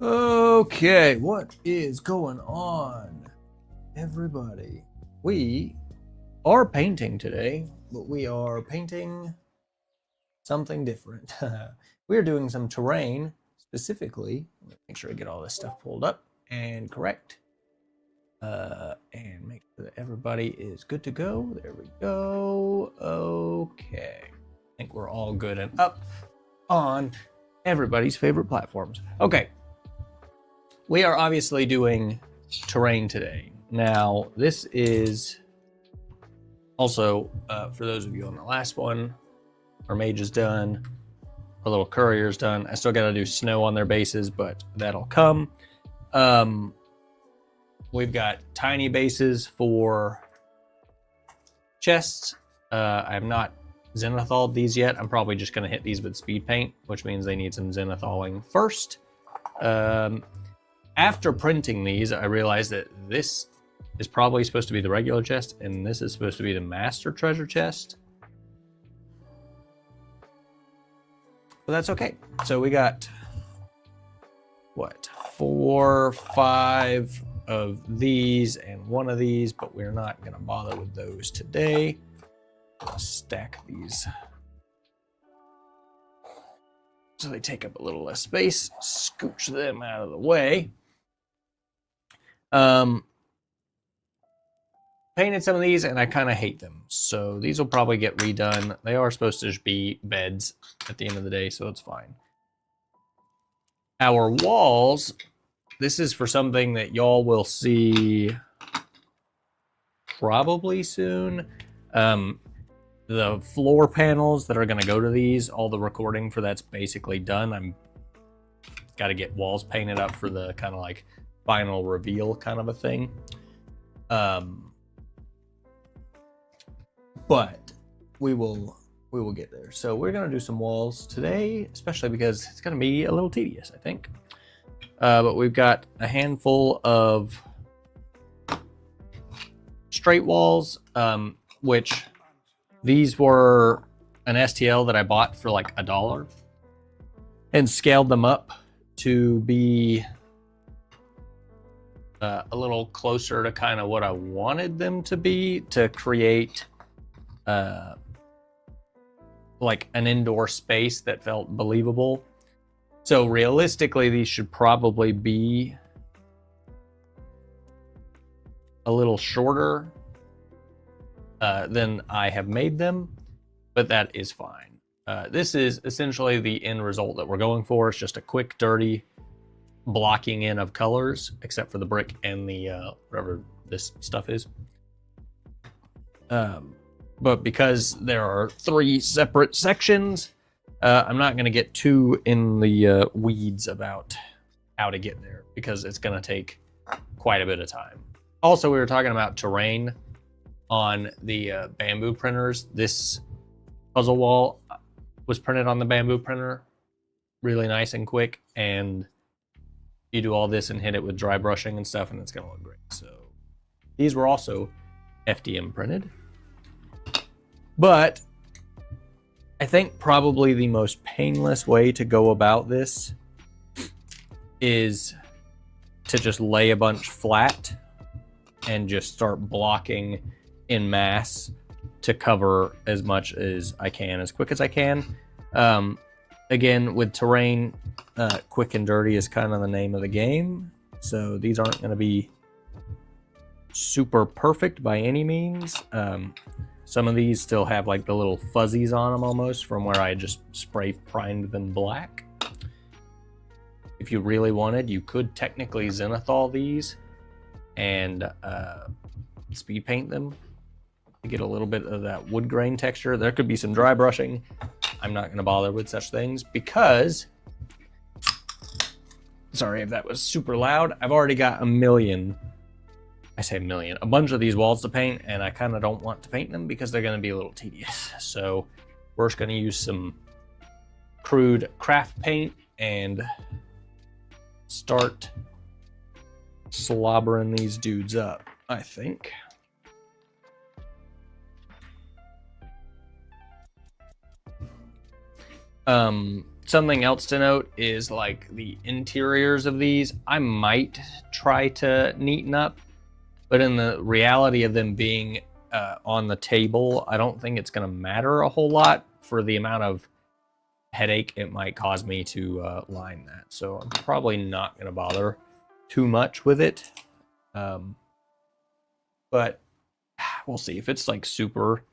Okay, what is going on, everybody? We are painting today, but we are painting something different. We are doing some terrain specifically. Make sure I get all this stuff pulled up and correct. And make sure that everybody is good to go. There we go. Okay. I think we're all good and up on everybody's favorite platforms. Okay. We are obviously doing terrain today. Now, this is also, for those of you on the last one, our mage is done, our little courier's done. I still got to do snow on their bases, but that'll come. We've got tiny bases for chests. I have not zenithalled these yet. I'm probably just going to hit these with speed paint, which means they need some zenithalling first. After printing these, I realized that this is probably supposed to be the regular chest, and this is supposed to be the master treasure chest. But that's okay. So we got, what, 4, 5 of these and 1 of these, but we're not going to bother with those today. I'll stack these so they take up a little less space. Scooch them out of the way. Painted some of these and I kind of hate them, so these will probably get redone. They are supposed to just be beds at the end of the day, so it's fine. Our walls, this is for something that y'all will see probably soon. The floor panels that are going to go to these, all the recording for that's basically done. I'm got to get walls painted up for the kind of like final reveal kind of a thing. But we will get there. So we're gonna do some walls today, especially because it's gonna be a little tedious, I think. But we've got a handful of straight walls, which these were an STL that I bought for like $1 and scaled them up to be a little closer to kind of what I wanted them to be to create like an indoor space that felt believable. So realistically, these should probably be a little shorter than I have made them, but that is fine. This is essentially the end result that we're going for. It's just a quick, dirty blocking in of colors, except for the brick and the whatever this stuff is. But because there are 3 separate sections, I'm not going to get too in the weeds about how to get there, because it's going to take quite a bit of time. Also, we were talking about terrain on the bamboo printers. This puzzle wall was printed on the bamboo printer, really nice and quick, and you do all this and hit it with dry brushing and stuff, and it's going to look great. So these were also FDM printed. But I think probably the most painless way to go about this is to just lay a bunch flat and just start blocking in mass to cover as much as I can, as quick as I can. Again, with terrain, quick and dirty is kind of the name of the game. So these aren't going to be super perfect by any means. Some of these still have like the little fuzzies on them almost from where I just spray primed them black. If you really wanted, you could technically zenithal these and speed paint them to get a little bit of that wood grain texture. There could be some dry brushing. I'm not going to bother with such things because, sorry if that was super loud, I've already got a bunch of these walls to paint, and I kind of don't want to paint them because they're going to be a little tedious. So we're just going to use some crude craft paint and start slobbering these dudes up, I think. Something else to note is like the interiors of these. I might try to neaten up, but in the reality of them being on the table, I don't think it's going to matter a whole lot for the amount of headache it might cause me to line that. So I'm probably not going to bother too much with it. But we'll see. If it's like super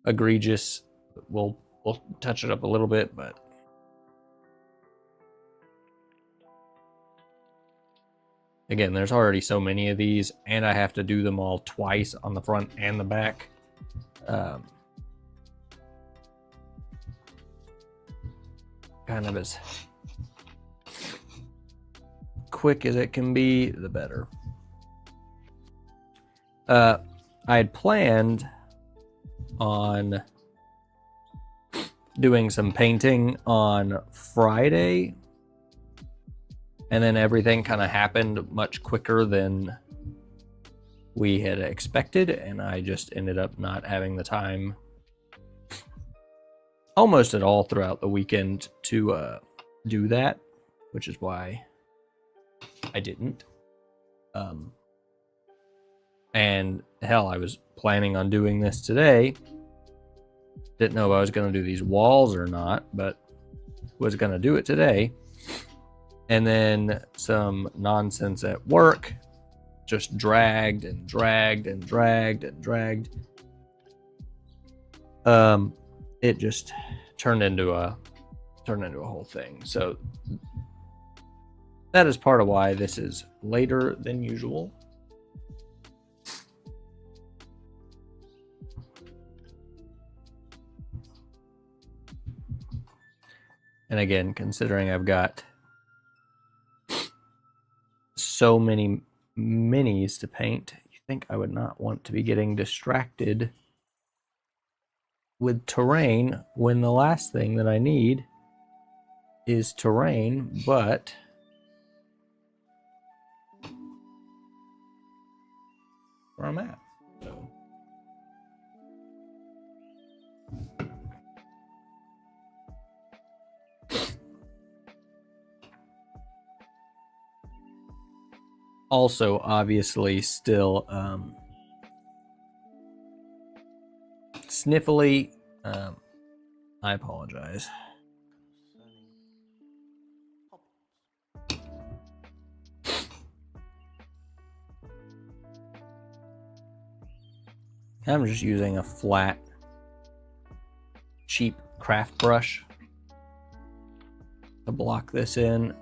egregious, we'll touch it up a little bit, but again, there's already so many of these, and I have to do them all twice on the front and the back. Kind of as quick as it can be, the better. I had planned on doing some painting on Friday, and then everything kind of happened much quicker than we had expected, and I just ended up not having the time almost at all throughout the weekend to do that, which is why I didn't. And hell, I was planning on doing this today. Didn't know if I was going to do these walls or not, but was going to do it today. And then some nonsense at work just dragged and dragged and dragged and dragged. It just turned into a whole thing. So that is part of why this is later than usual. And again, considering I've got so many minis to paint, you think I would not want to be getting distracted with terrain when the last thing that I need is terrain, but where I'm at. So also, obviously, still sniffly. I apologize. I'm just using a flat, cheap craft brush to block this in,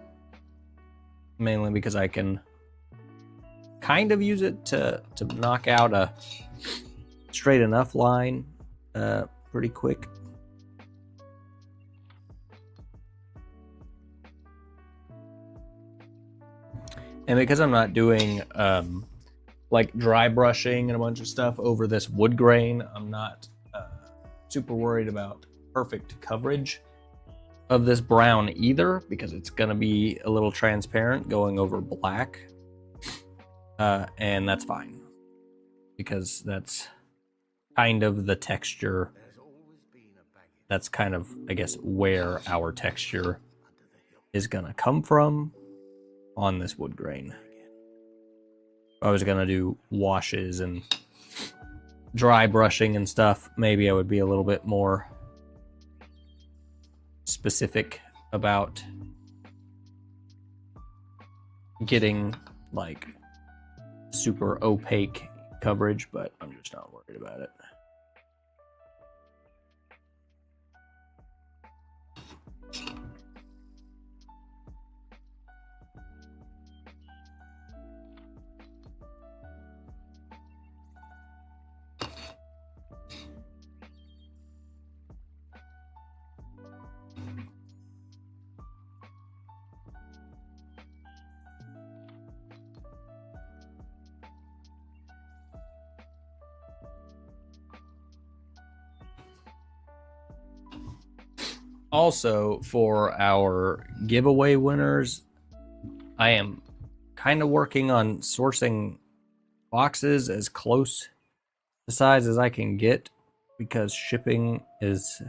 mainly because I can kind of use it to knock out a straight enough line pretty quick. And because I'm not doing like dry brushing and a bunch of stuff over this wood grain, I'm not super worried about perfect coverage of this brown either, because it's going to be a little transparent going over black. And that's fine, because that's kind of the texture. That's kind of, I guess, where our texture is going to come from on this wood grain. If I was going to do washes and dry brushing and stuff, maybe I would be a little bit more specific about getting like super opaque coverage, but I'm just not worried about it. Also, for our giveaway winners, I am kind of working on sourcing boxes as close to size as I can get, because shipping is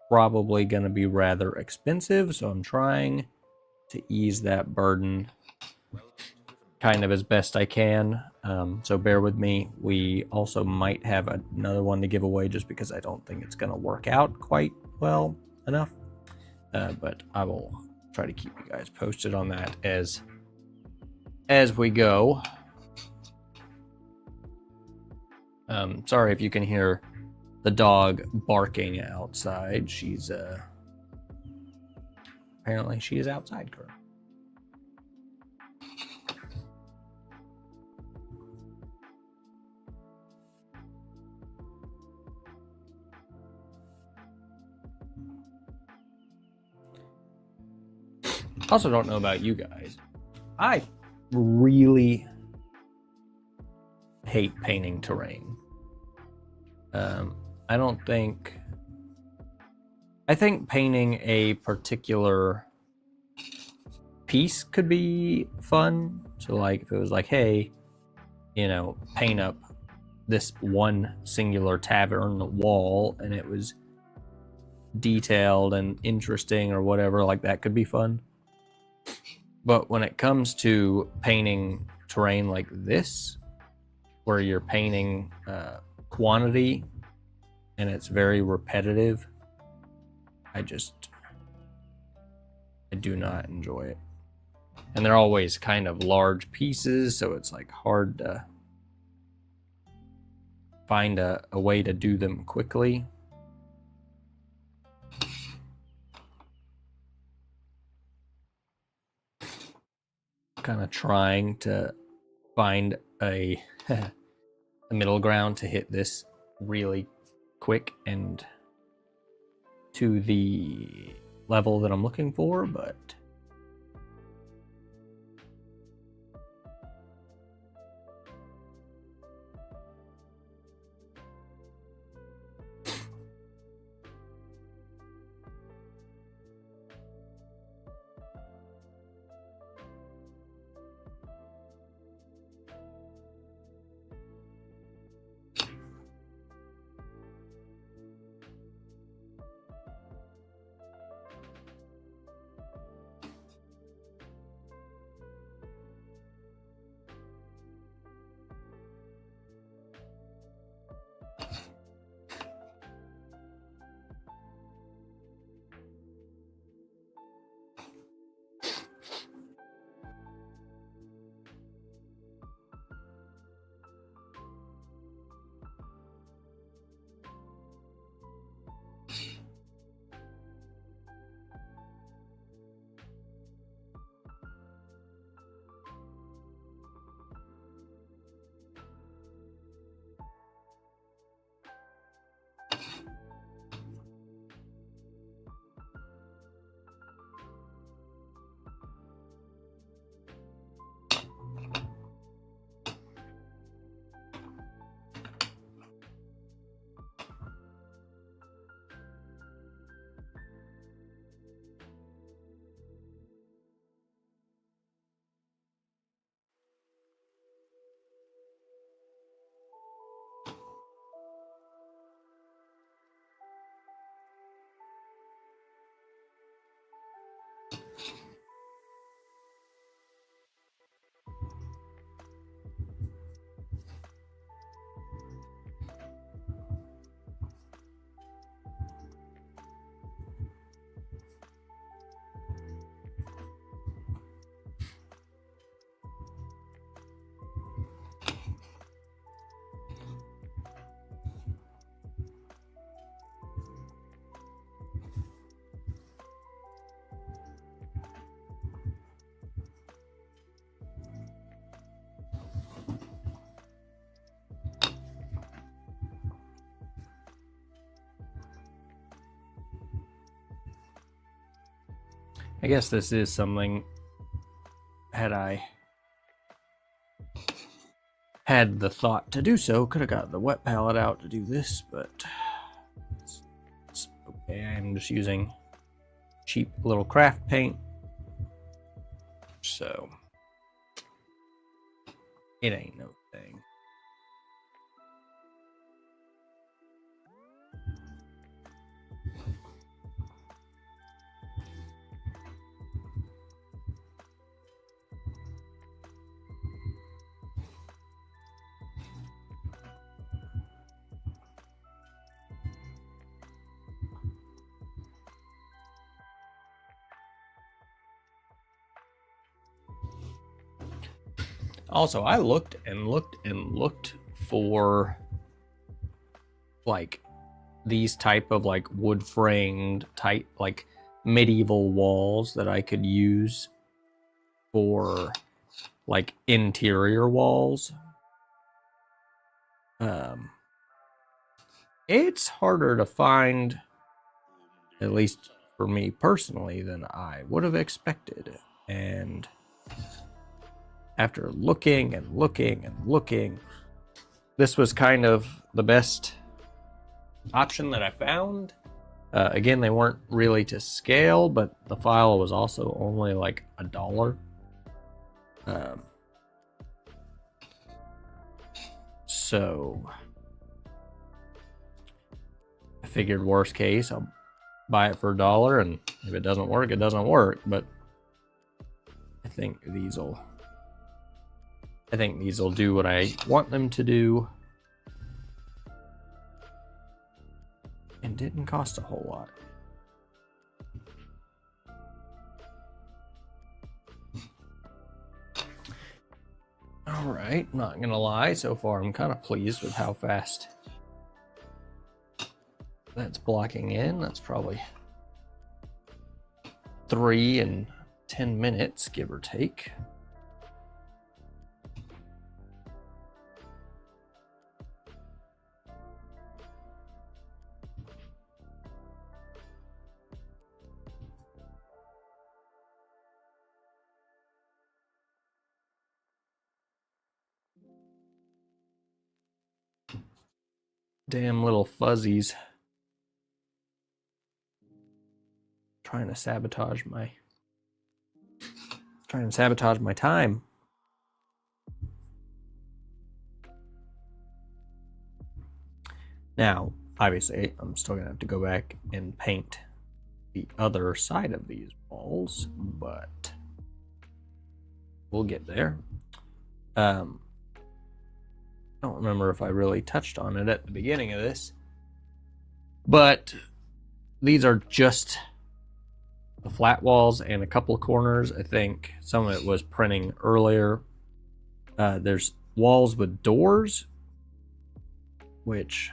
probably going to be rather expensive, so I'm trying to ease that burden kind of as best I can. So bear with me. We also might have another one to give away just because I don't think it's going to work out quite well enough. But I will try to keep you guys posted on that as we go. Sorry if you can hear the dog barking outside. She's apparently she is outside currently. Also don't know about you guys. I really hate painting terrain. I think painting a particular piece could be fun. So like if it was like, hey, you know, paint up this one singular tavern wall and it was detailed and interesting or whatever, like that could be fun. But when it comes to painting terrain like this, where you're painting quantity and it's very repetitive, I do not enjoy it. And they're always kind of large pieces, so it's like hard to find a way to do them quickly. Kind of trying to find a middle ground to hit this really quick and to the level that I'm looking for, but I guess this is something, had I had the thought to do so, could have got the wet palette out to do this, but it's okay. I'm just using cheap little craft paint, so it ain't no thing. Also, I looked and looked and looked for like these type of like wood framed type like medieval walls that I could use for like interior walls. It's harder to find, at least for me personally, than I would have expected. And after looking and looking and looking, this was kind of the best option that I found. Again, they weren't really to scale, but the file was also only like $1. So I figured worst case, I'll buy it for $1, and if it doesn't work, it doesn't work. But I think these'll do what I want them to do. And didn't cost a whole lot. All right, not gonna lie, so far I'm kind of pleased with how fast that's blocking in. That's probably 3 and 10 minutes, give or take. Damn little fuzzies. Trying to sabotage my time. Now, obviously, I'm still gonna have to go back and paint the other side of these walls, but we'll get there. I don't remember if I really touched on it at the beginning of this, but these are just the flat walls and a couple of corners. I think some of it was printing earlier. There's walls with doors, which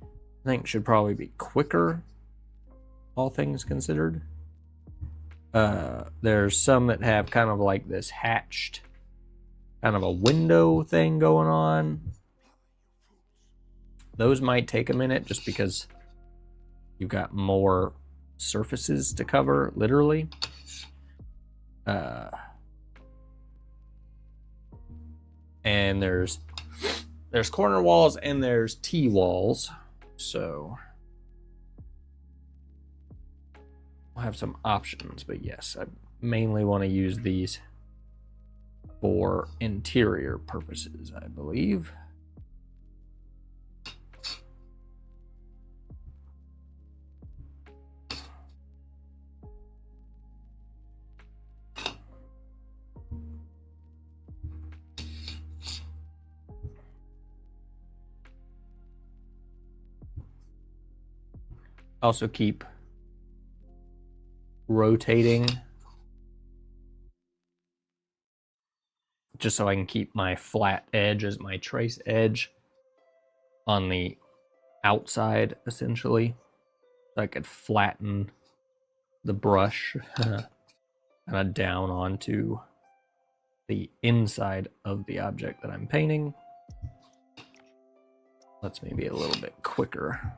I think should probably be quicker, all things considered. There's some that have kind of like this hatched kind of a window thing going on. Those might take a minute just because you've got more surfaces to cover, literally. And there's corner walls and there's T-walls. So we'll have some options, but yes, I mainly want to use these for interior purposes, I believe. Also keep rotating just so I can keep my flat edge as my trace edge on the outside, essentially. So I could flatten the brush kind of down onto the inside of the object that I'm painting. Let's maybe a little bit quicker.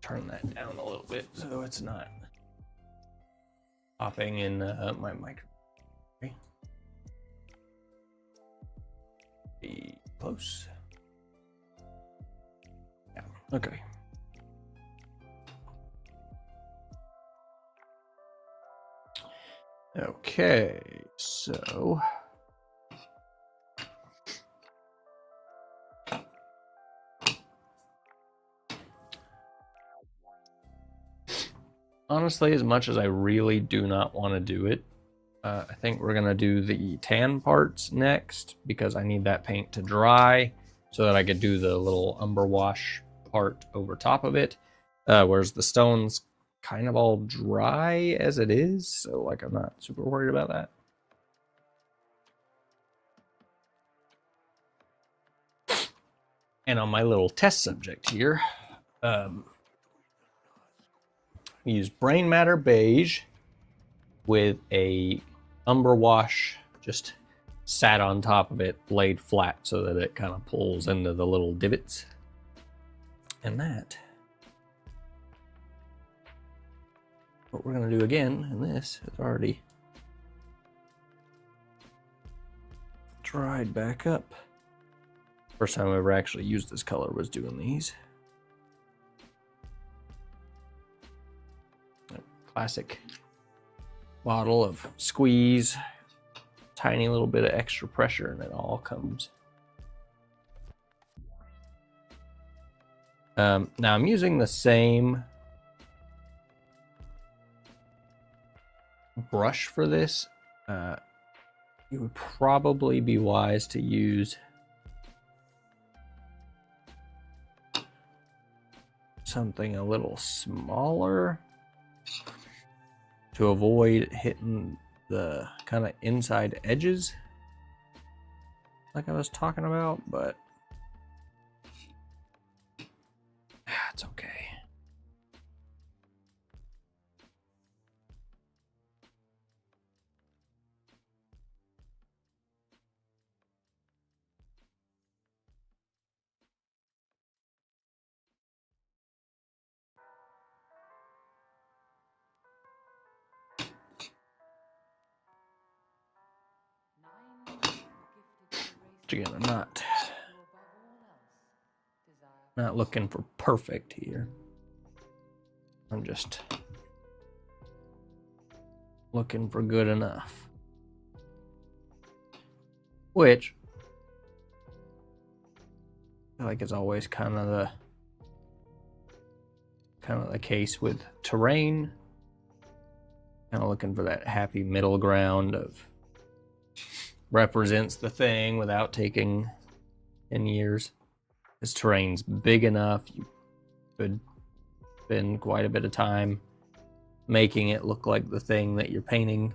Turn that down a little bit so it's not popping in my microphone. Okay. Be close. Yeah, okay. Okay, so honestly, as much as I really do not want to do it, I think we're gonna do the tan parts next because I need that paint to dry so that I could do the little umber wash part over top of it. Whereas the stone's kind of all dry as it is, so like I'm not super worried about that. And on my little test subject here, use brain matter beige with a umber wash just sat on top of it, laid flat so that it kind of pulls into the little divots. And that, what we're gonna do again, and this is already dried back up. First time I ever actually used this color was doing these. A classic bottle of squeeze, tiny little bit of extra pressure, and it all comes. Now I'm using the same brush for this. It would probably be wise to use something a little smaller to avoid hitting the kind of inside edges like I was talking about, but it's okay. Again, I'm not looking for perfect here. I'm just looking for good enough. Which I feel like is always kind of the case with terrain. Kind of looking for that happy middle ground of represents the thing without taking 10 years. This terrain's big enough, you could spend quite a bit of time making it look like the thing that you're painting.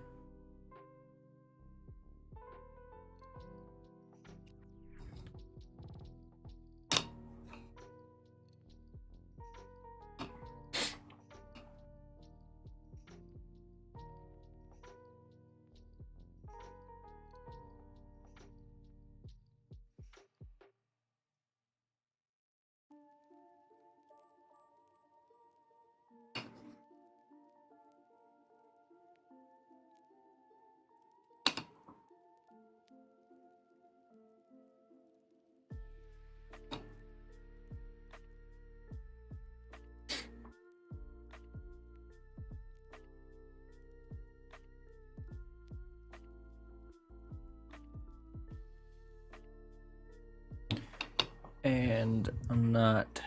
And I'm not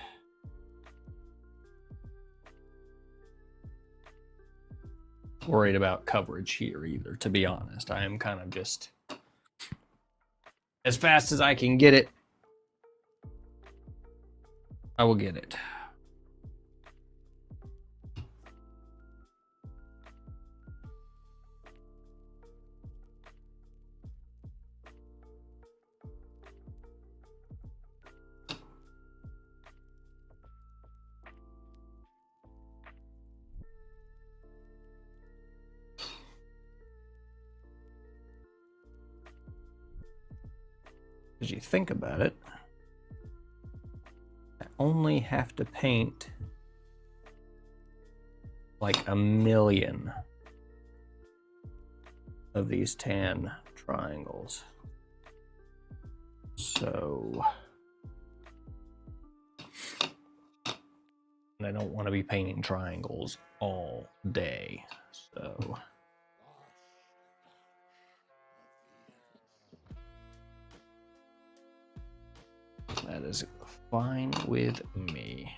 worried about coverage here either, to be honest. I am kind of just as fast as I can get it, I will get it. As you think about it, I only have to paint like 1 million of these tan triangles. So, and I don't want to be painting triangles all day. So That is fine with me.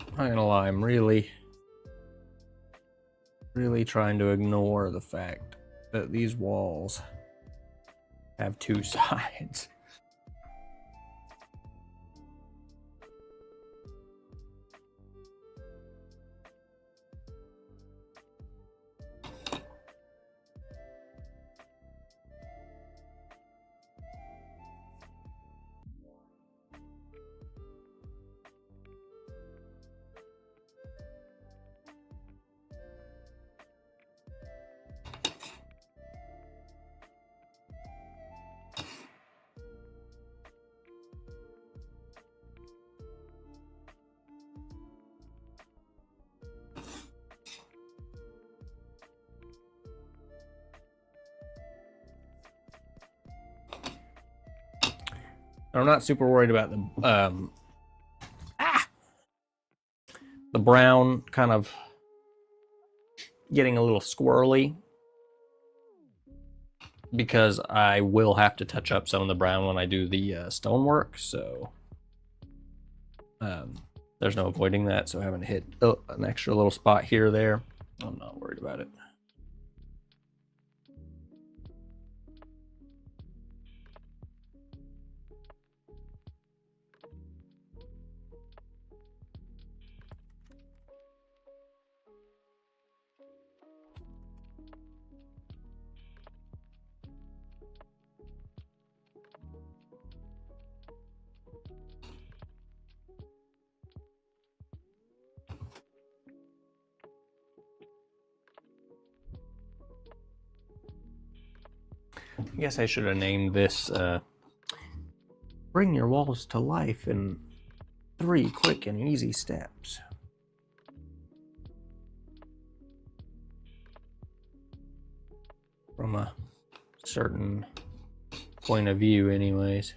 I'm not gonna lie, I'm really trying to ignore the fact that these walls have two sides. I'm not super worried about the brown kind of getting a little squirrely, because I will have to touch up some of the brown when I do the stonework, so there's no avoiding that. So having to hit an extra little spot here or there, I'm not worried about it. I guess I should have named this Bring Your Walls to Life in 3 Quick and Easy Steps. From a certain point of view, anyways.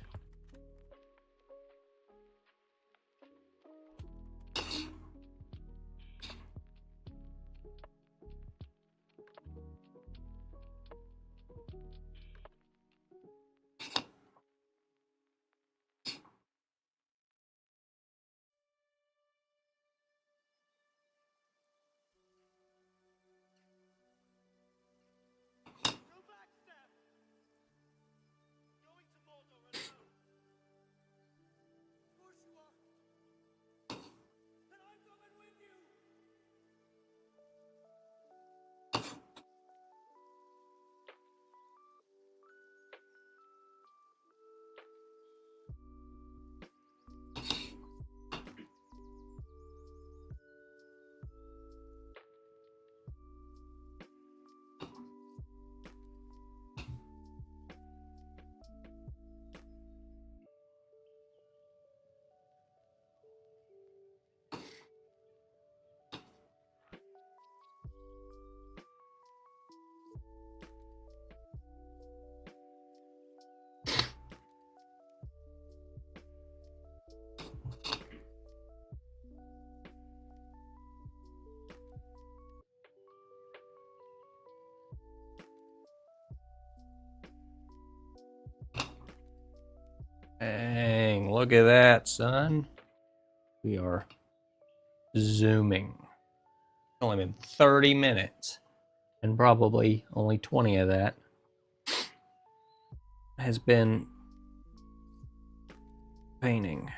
Dang, look at that, son. We are zooming. It's only been 30 minutes, and probably only 20 of that has been painting.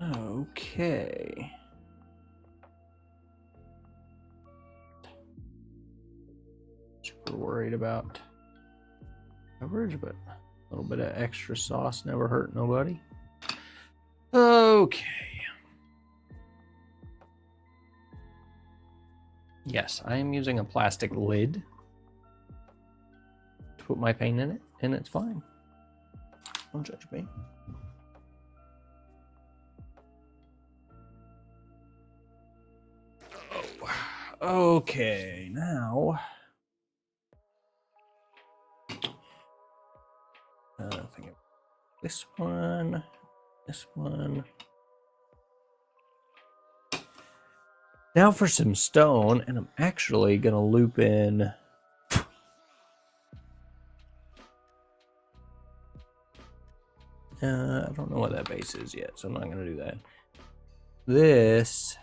Okay. Super worried about coverage, but a little bit of extra sauce never hurt nobody. Okay. Yes, I am using a plastic lid to put my paint in it, and it's fine. Don't judge me. Oh, okay, now I think this one, this one. Now for some stone, and I'm actually gonna loop in. I don't know what that base is yet, so I'm not gonna do that. This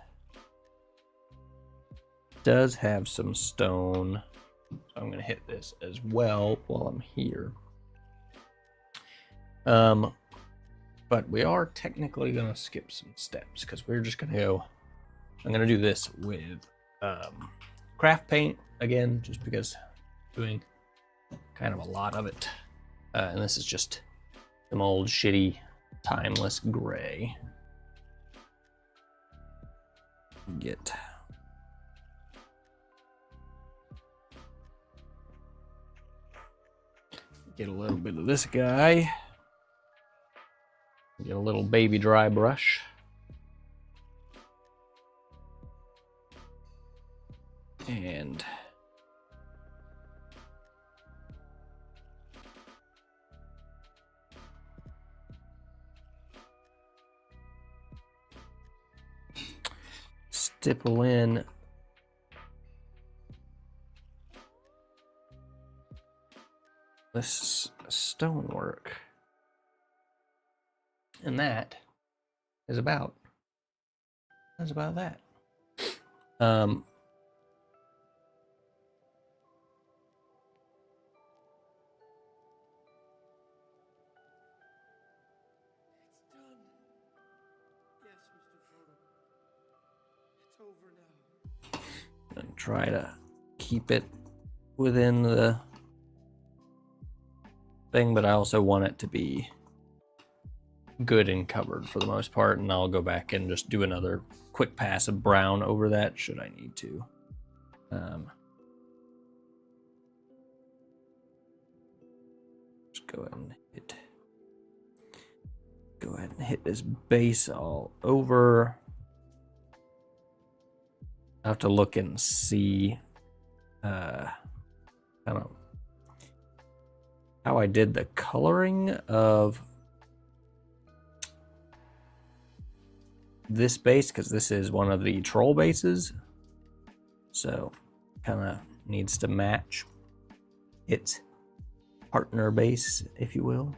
does have some stone, so I'm gonna hit this as well while I'm here. But we are technically gonna skip some steps because we're just gonna go. I'm gonna do this with craft paint again, just because I'm doing kind of a lot of it. And this is just some old shitty timeless gray. Get a little bit of this guy. Get a little baby dry brush. And stipple in this stonework. And that is about that. And try to keep it within the thing, but I also want it to be good and covered for the most part, and I'll go back and just do another quick pass of brown over that should I need to. Just go ahead and hit this base all over. I have to look and see kind of how I did the coloring of this base, because this is one of the troll bases, so kind of needs to match its partner base, if you will.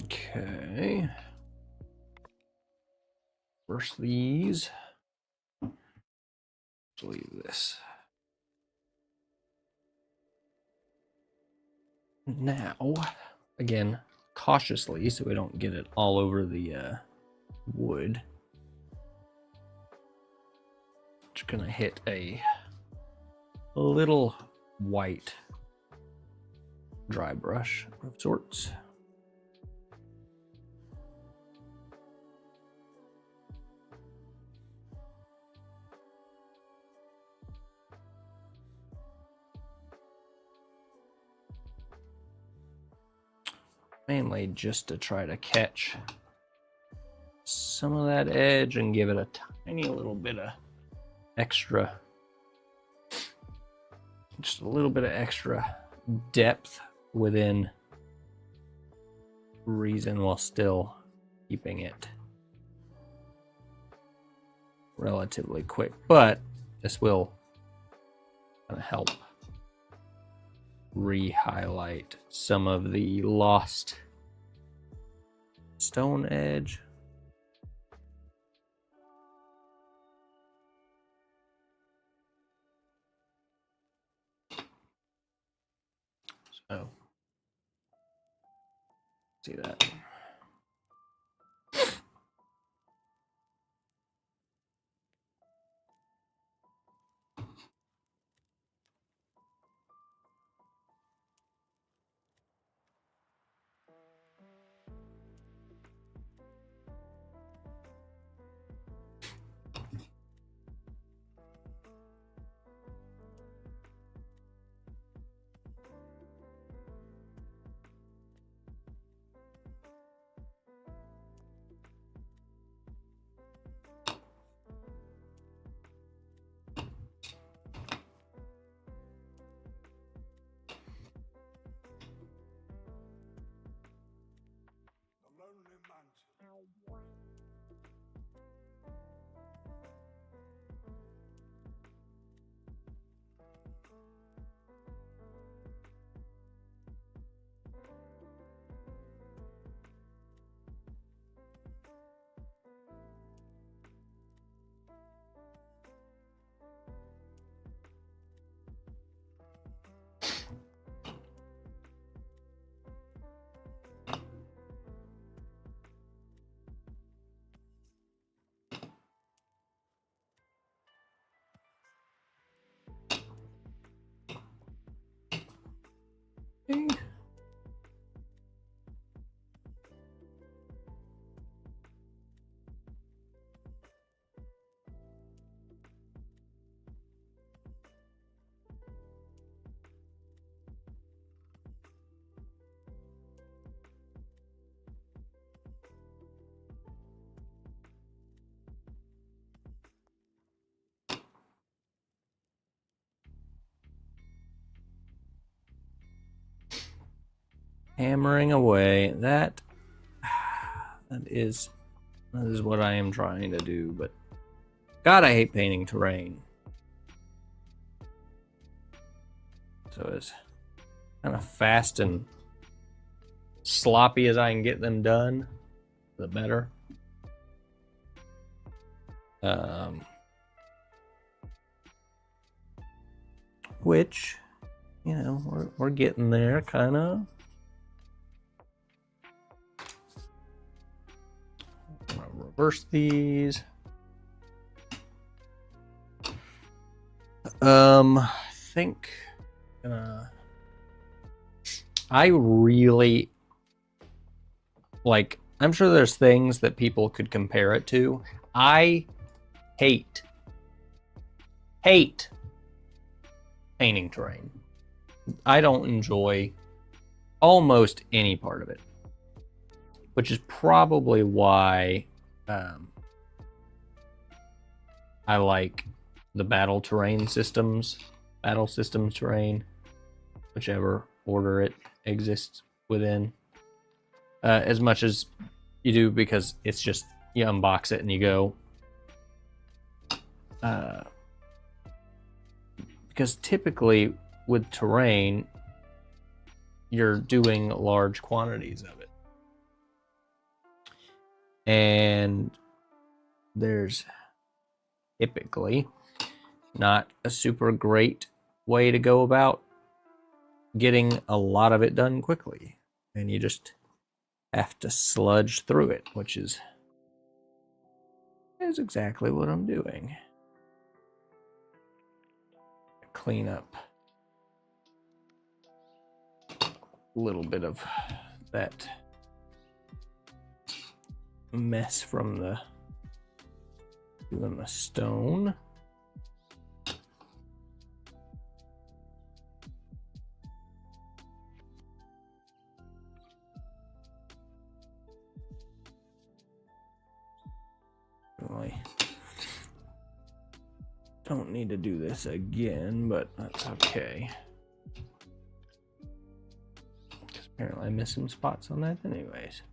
Okay. First these. Let's leave this. Now, again, cautiously, so we don't get it all over the wood. Just gonna hit a little white dry brush of sorts. Mainly just to try to catch some of that edge and give it a tiny little bit of extra, just a little bit of extra depth within reason while still keeping it relatively quick. But this will kind of help re-highlight some of the lost stone edge. So, see that. hammering away. That is what I am trying to do, but God, I hate painting terrain. So as kind of fast and sloppy as I can get them done, the better. Which, you know, we're getting there, kind of. I'm gonna reverse these. I think I really like. I'm sure there's things that people could compare it to. I hate painting terrain. I don't enjoy almost any part of it, which is probably why I like the battle systems terrain, whichever order it exists within, as much as you do, because it's just, you unbox it and you go. Because typically with terrain, you're doing large quantities of it. And there's typically not a super great way to go about getting a lot of it done quickly. And you just have to sludge through it, which is exactly what I'm doing. Clean up a little bit of that mess from doing the stone. I don't need to do this again, but that's okay. Because apparently I missed some spots on that anyways.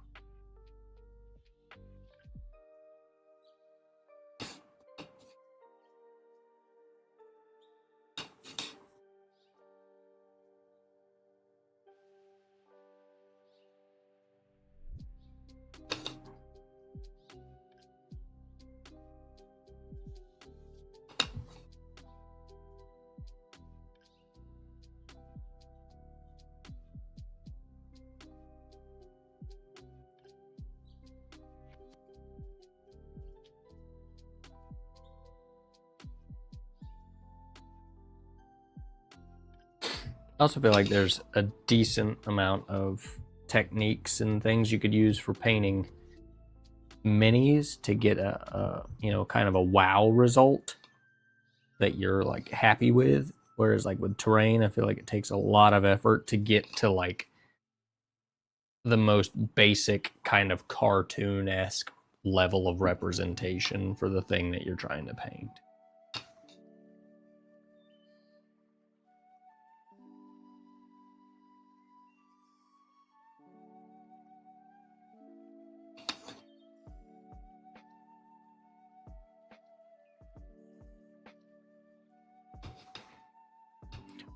I also feel like there's a decent amount of techniques and things you could use for painting minis to get a kind of a wow result that you're like happy with. Whereas like with terrain, I feel like it takes a lot of effort to get to like the most basic kind of cartoon-esque level of representation for the thing that you're trying to paint.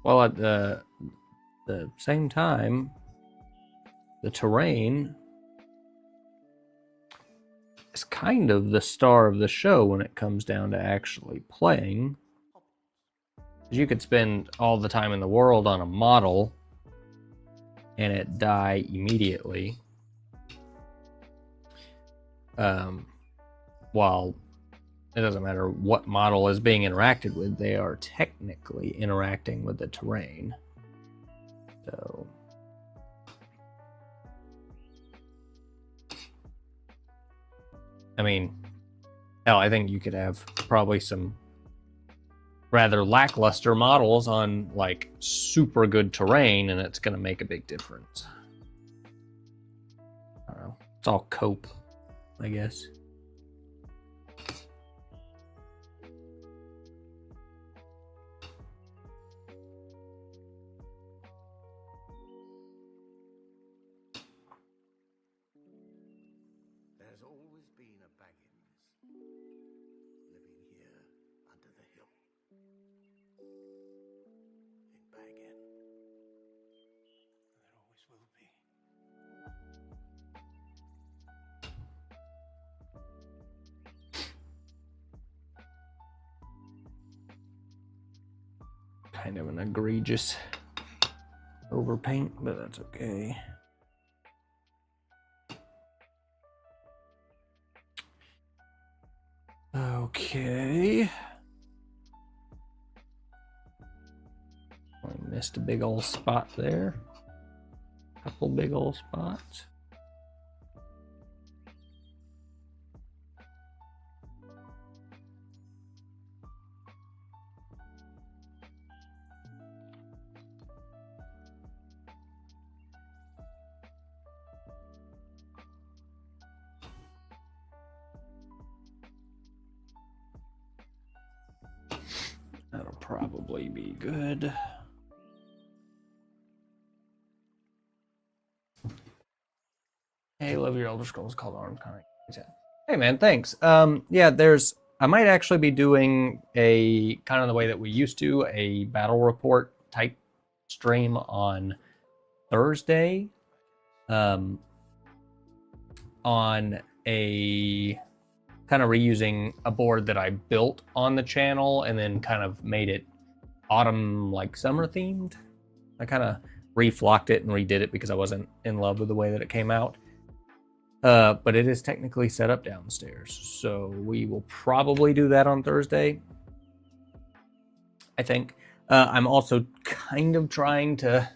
While at the same time, the terrain is kind of the star of the show when it comes down to actually playing. You could spend all the time in the world on a model and it die immediately. While it doesn't matter what model is being interacted with, they are technically interacting with the terrain. So I mean, hell, I think you could have probably some rather lackluster models on like super good terrain, and it's going to make a big difference. I don't know. It's all cope, I guess. There's always been a Baggins living here under the hill. In Baggin. There always will be. Kind of an egregious overpaint, but that's okay. Okay. I missed a big old spot there. Couple big old spots. That'll probably be good. Hey, love your Elder Scrolls called Arms Comic. Hey man, thanks. Yeah, I might actually be doing a kind of the way that we used to, a battle report type stream on Thursday. On a kind of reusing a board that I built on the channel and then kind of made it autumn, like summer themed. I kind of reflocked it and redid it because I wasn't in love with the way that it came out. But it is technically set up downstairs, so we will probably do that on Thursday, I think. I'm also kind of trying to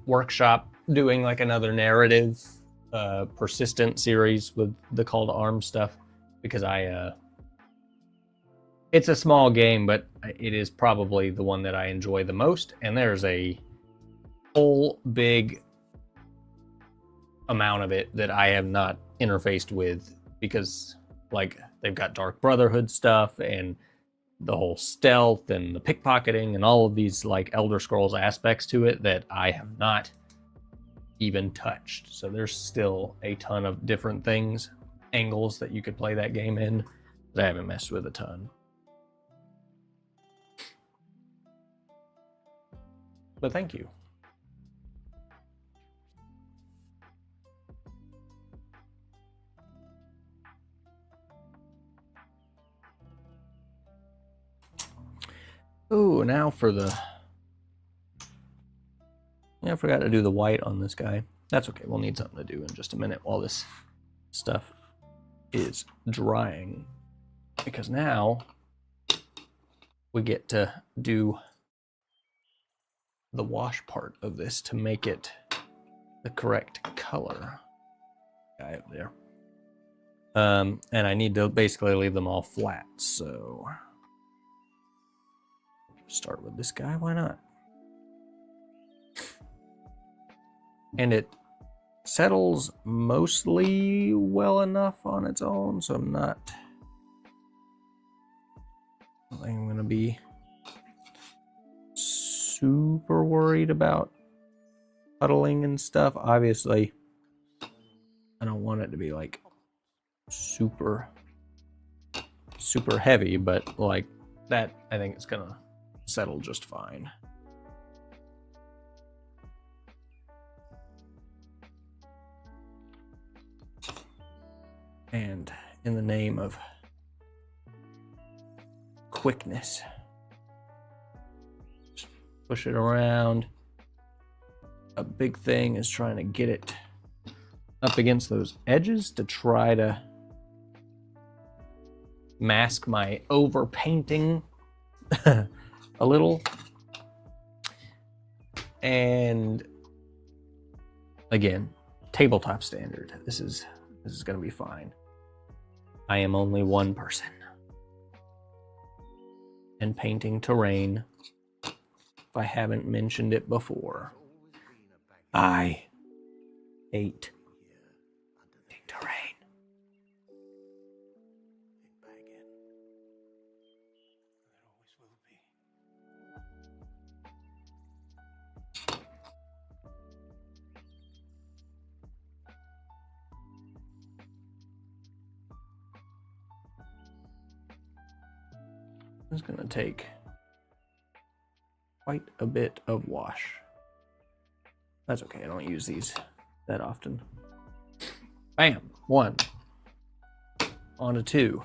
workshop doing like another narrative persistent series with the Call to Arms stuff, because it's a small game, but it is probably the one that I enjoy the most, and there's a whole big amount of it that I have not interfaced with, because like they've got Dark Brotherhood stuff and the whole stealth and the pickpocketing and all of these like Elder Scrolls aspects to it that I have not even touched. So there's still a ton of different things, angles that you could play that game in that I haven't messed with a ton. But thank you. Oh, now for the... Yeah, I forgot to do the white on this guy. That's okay, we'll need something to do in just a minute while this stuff is drying. Because now we get to do the wash part of this to make it the correct color. Guy up there. And I need to basically leave them all flat, so... Start with this guy, why not? And it settles mostly well enough on its own, so I'm not... I think I'm gonna be super worried about puddling and stuff. Obviously, I don't want it to be like super heavy, but like that, I think it's gonna settle just fine. And in the name of quickness, just push it around. A big thing is trying to get it up against those edges to try to mask my over painting a little. And again, tabletop standard. This is gonna be fine. I am only one person. And painting terrain, if I haven't mentioned it before, I hate terrain. It's going to take quite a bit of wash. That's okay, I don't use these that often. Bam, 1. On to 2.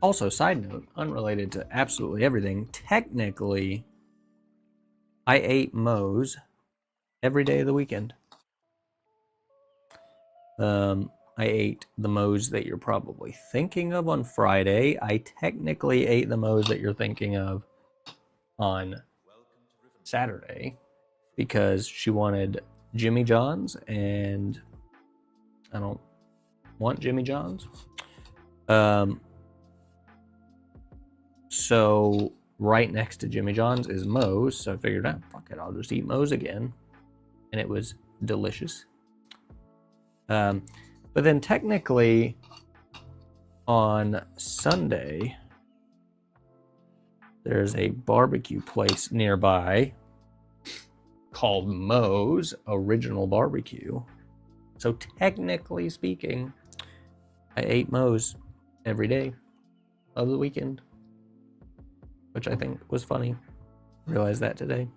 Also, side note, unrelated to absolutely everything, technically, I ate Moe's every day of the weekend. I ate the Moe's that you're probably thinking of on Friday. I technically ate the Moe's that you're thinking of on Saturday because she wanted Jimmy John's, and I don't want Jimmy John's. So right next to Jimmy John's is Moe's, so I figured out, fuck it, I'll just eat Moe's again, and it was delicious. But then technically on Sunday there's a barbecue place nearby called Moe's Original Barbecue. So technically speaking, I ate Moe's every day of the weekend, which I think was funny. Realized that today.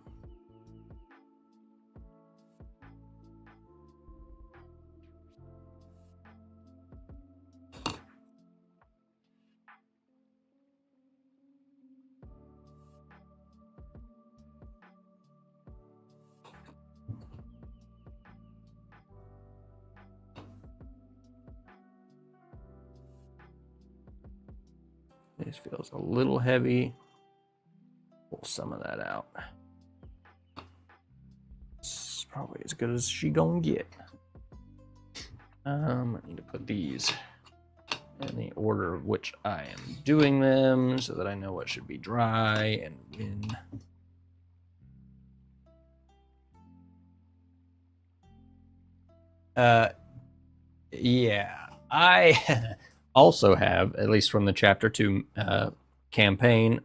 This feels a little heavy. Pull some of that out. It's probably as good as she gonna get. I need to put these in the order of which I am doing them so that I know what should be dry and when. Yeah, I also have, at least from the Chapter 2 campaign,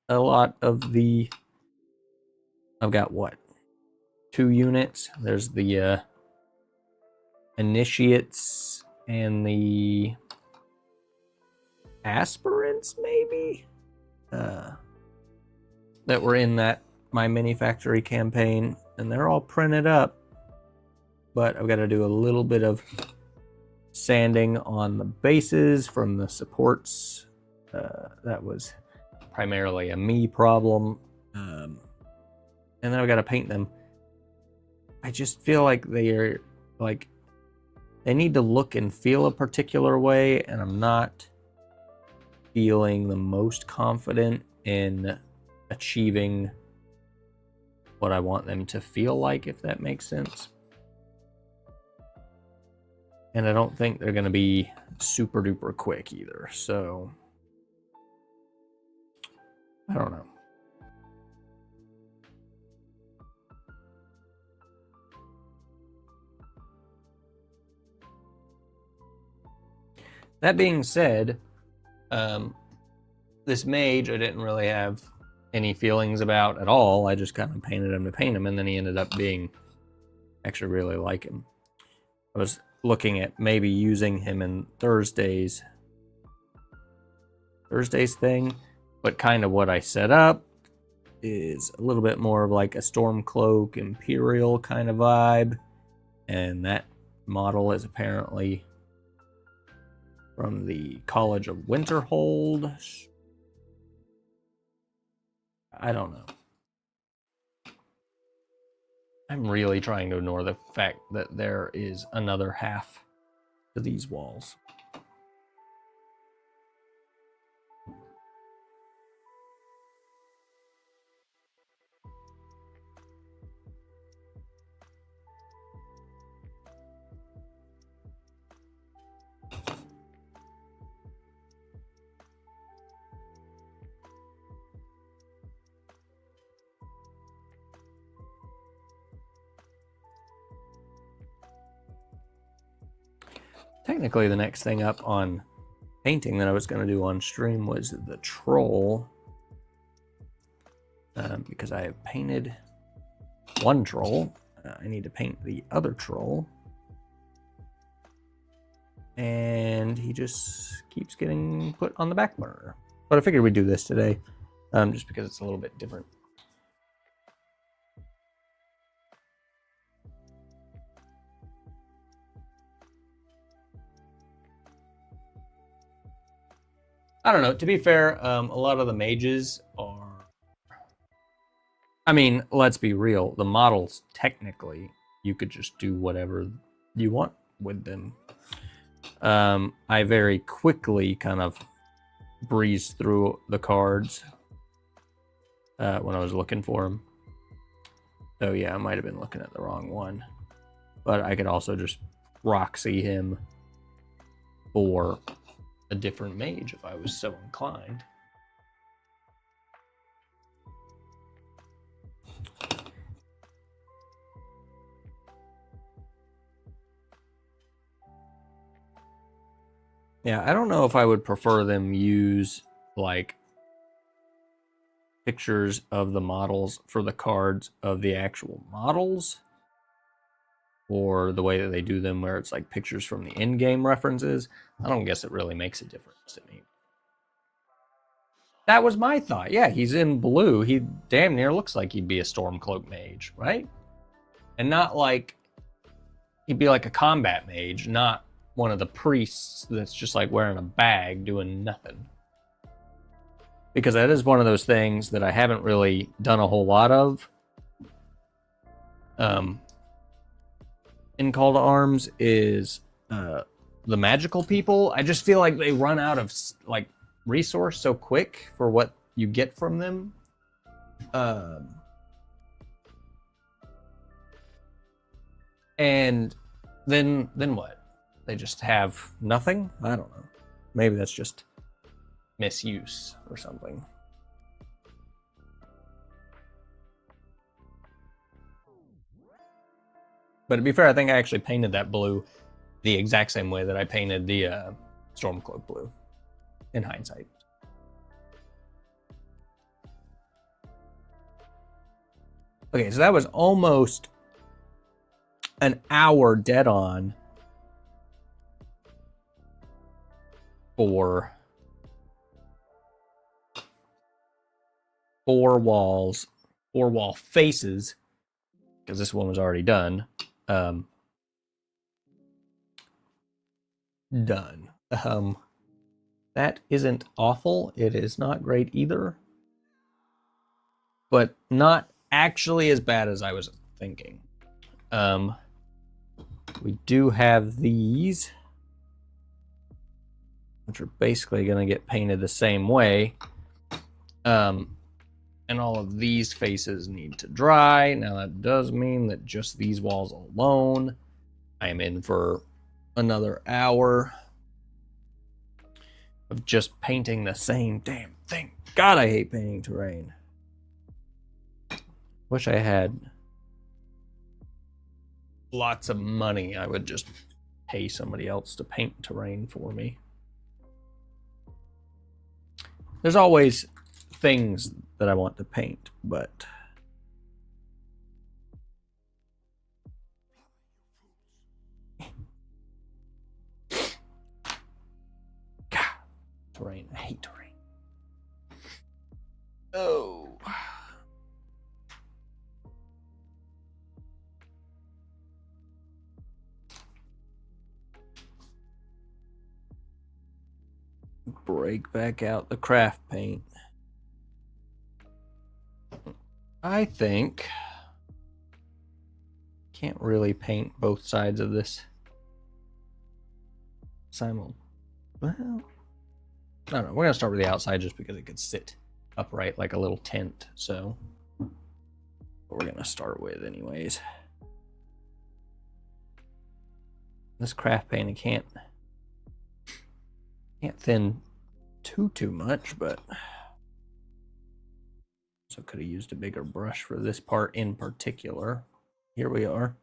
a lot of the... I've got, what, 2 units? There's the Initiates and the Aspirants, maybe? That were in that My Mini Factory campaign, and they're all printed up, but I've got to do a little bit of sanding on the bases from the supports. That was primarily a me problem. And then I've got to paint them. I just feel like they're like, they need to look and feel a particular way, and I'm not feeling the most confident in achieving what I want them to feel like, if that makes sense. And I don't think they're going to be super duper quick either, so I don't know. That being said, this mage I didn't really have any feelings about at all. I just kind of painted him to paint him, and then he ended up being actually really like him. I was looking at maybe using him in Thursday's thing, but kind of what I set up is a little bit more of like a Stormcloak Imperial kind of vibe, and that model is apparently from the College of Winterhold. I don't know. I'm really trying to ignore the fact that there is another half to these walls. technically the next thing up on painting that I was going to do on stream was the troll. Because I have painted one troll. I need to paint the other troll. And he just keeps getting put on the back burner. But I figured we'd do this today, just because it's a little bit different. I don't know. To be fair, a lot of the mages are... I mean, let's be real. The models, technically, you could just do whatever you want with them. I very quickly kind of breezed through the cards when I was looking for them. So yeah, I might have been looking at the wrong one. But I could also just proxy him for a different mage if I was so inclined. Yeah, I don't know if I would prefer them use like pictures of the models for the cards of the actual models, or the way that they do them where it's like pictures from the in-game references. I don't guess it really makes a difference to me. That was my thought. Yeah, he's in blue. He damn near looks like he'd be a Stormcloak mage, right? And not like he'd be like a combat mage, not one of the priests that's just like wearing a bag doing nothing. Because that is one of those things that I haven't really done a whole lot of in Call to Arms is the magical people. I just feel like they run out of like resource so quick for what you get from them. And then what? They just have nothing? I don't know. Maybe that's just misuse or something. But to be fair, I think I actually painted that blue the exact same way that I painted the Stormcloak blue, in hindsight. Okay, so that was almost an hour dead on for 4 walls, 4 wall faces, because this one was already done. Done. That isn't awful. It is not great either, but not actually as bad as I was thinking. We do have these, which are basically going to get painted the same way. And all of these faces need to dry. Now that does mean that just these walls alone, I am in for another hour of just painting the same damn thing. God, I hate painting terrain. Wish I had lots of money. I would just pay somebody else to paint terrain for me. There's always things that I want to paint, but God, terrain. I hate terrain. Oh. Break back out the craft paint. I think can't really paint both sides of this well, I don't know. We're gonna start with the outside just because it could sit upright like a little tent. So what we're gonna start with anyways. This craft paint, I can't thin too much, but so could have used a bigger brush for this part in particular. Here we are.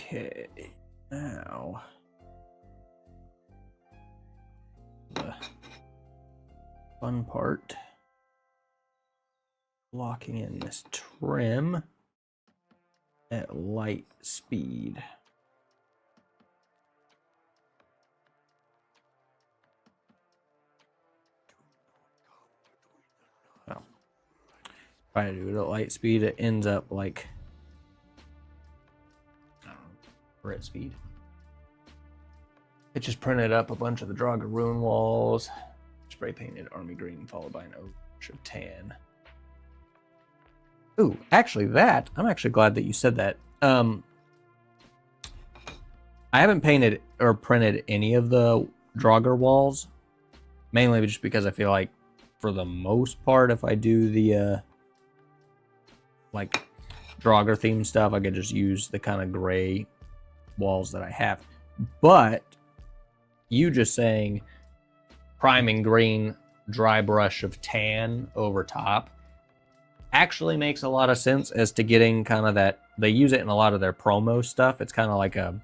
Okay, now the fun part, locking in this trim at light speed. Well, if I do it at light speed, it ends up like, I don't know, we're at speed. It just printed up a bunch of the Draugr rune walls, spray painted army green, followed by an orange of tan. Ooh, actually that, I'm actually glad that you said that. I haven't painted or printed any of the Draugr walls, mainly just because I feel like for the most part, if I do the like Draugr themed stuff, I could just use the kind of gray walls that I have. But you just saying priming green, dry brush of tan over top actually makes a lot of sense as to getting kind of that. They use it in a lot of their promo stuff. It's kind of like a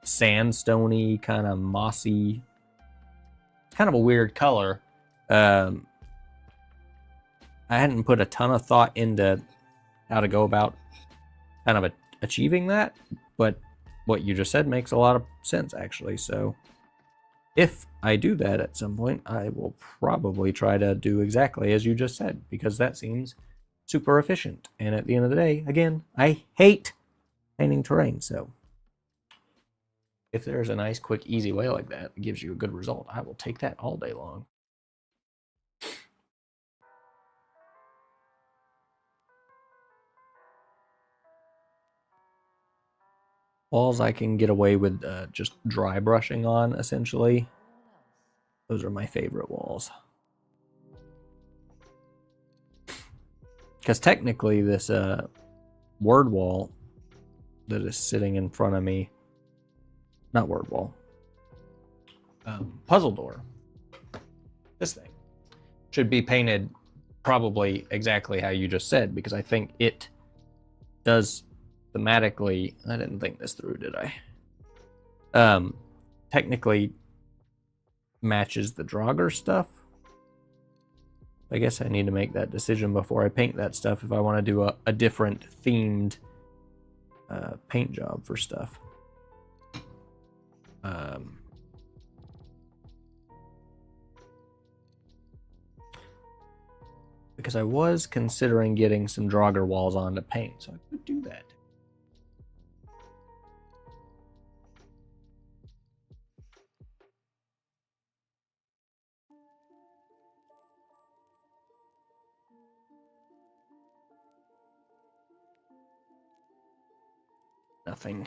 sandstone-y, kind of mossy, it's kind of a weird color. I hadn't put a ton of thought into how to go about kind of achieving that, but what you just said makes a lot of sense, actually. So if I do that at some point, I will probably try to do exactly as you just said, because that seems super efficient. And at the end of the day, again, I hate painting terrain, so if there's a nice, quick, easy way like that that gives you a good result, I will take that all day long. Walls I can get away with just dry brushing on, essentially. Those are my favorite walls. Because technically this word wall that is sitting in front of me, not word wall, puzzle door, this thing, should be painted probably exactly how you just said, because I think it does thematically, I didn't think this through, did I? Technically matches the Draugr stuff. I guess I need to make that decision before I paint that stuff if I want to do a different themed paint job for stuff. Because I was considering getting some Draugr walls on to paint, so I could do that. Nothing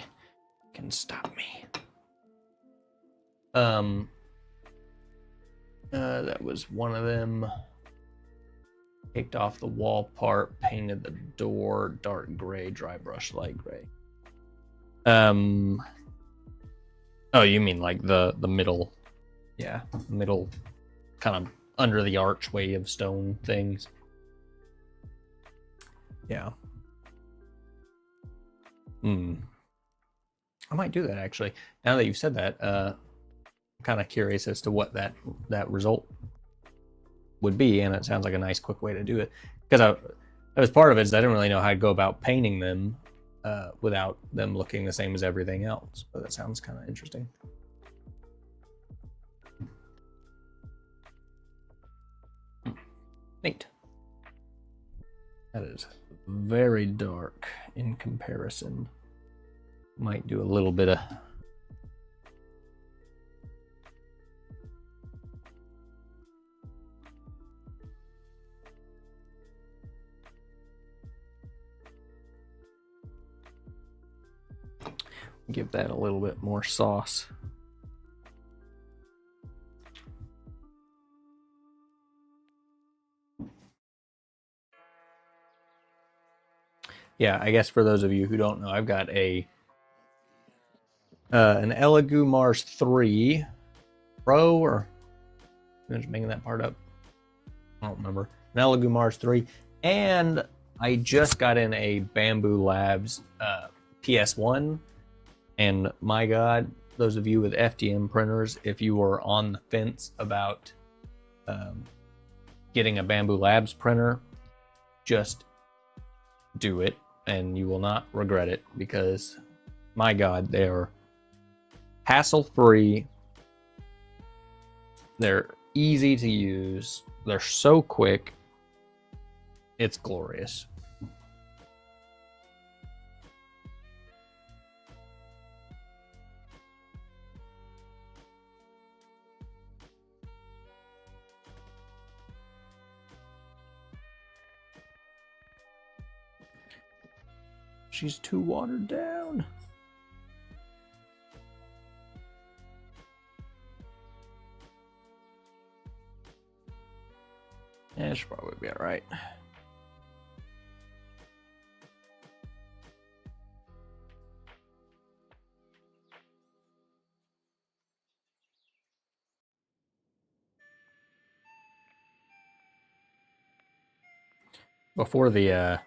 can stop me. That was one of them. Kicked off the wall part, painted the door dark gray, dry brush light gray. Oh, you mean like the middle? Yeah, middle, kind of under the archway of stone things. Yeah. I might do that, actually. Now that you've said that, I'm kind of curious as to what that result would be, and it sounds like a nice, quick way to do it. Because that was part of it, is I didn't really know how to go about painting them without them looking the same as everything else. But that sounds kind of interesting. Neat. That is very dark in comparison. Might do a little bit of give that a little bit more sauce. Yeah, I guess for those of you who don't know, I've got an Elegoo Mars 3 Pro, or I'm just making that part up. I don't remember. An Elegoo Mars 3, and I just got in a Bamboo Labs PS1, And my God, those of you with FDM printers, if you are on the fence about getting a Bamboo Labs printer, just do it and you will not regret it, because my God, they are hassle-free. They're easy to use. They're so quick. It's glorious. She's too watered down. Yeah, she'll probably be all right. Before the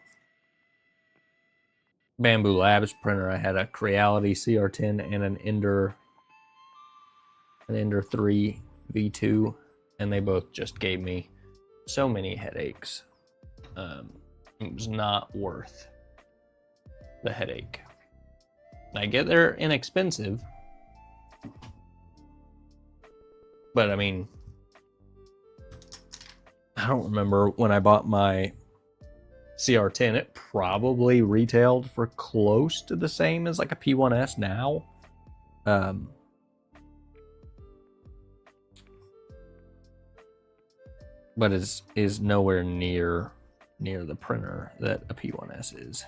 Bamboo Labs printer, I had a Creality CR10 and an Ender 3 V2, and they both just gave me so many headaches. It was not worth the headache. I get they're inexpensive, but I mean, I don't remember when I bought my CR10, it probably retailed for close to the same as like a P1S now. But is nowhere near the printer that a P1S is.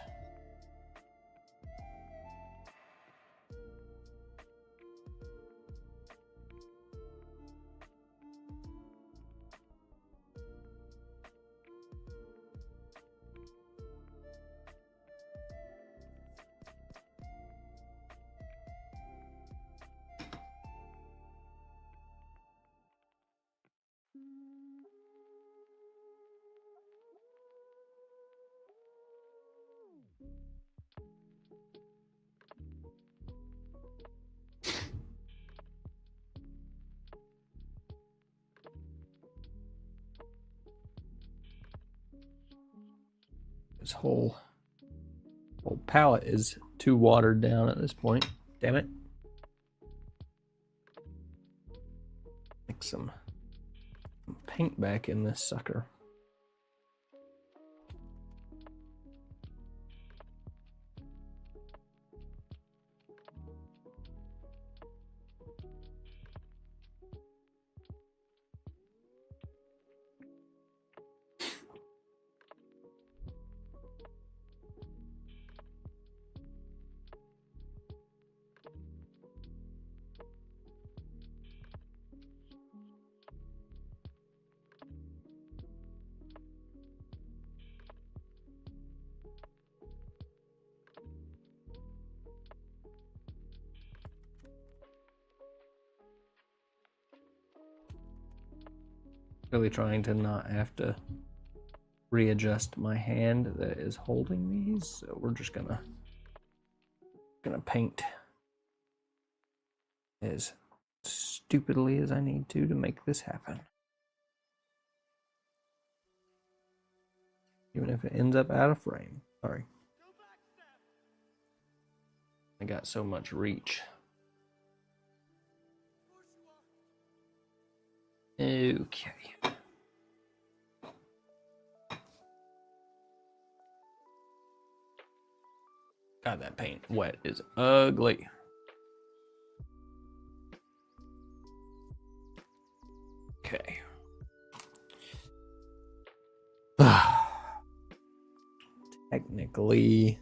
This whole palette is too watered down at this point. Damn it. Like some paint back in this sucker. Really trying to not have to readjust my hand that is holding these, so we're just gonna paint as stupidly as I need to make this happen. Even if it ends up out of frame. Sorry. I got so much reach. Okay. God, that paint wet is ugly. Okay. Technically,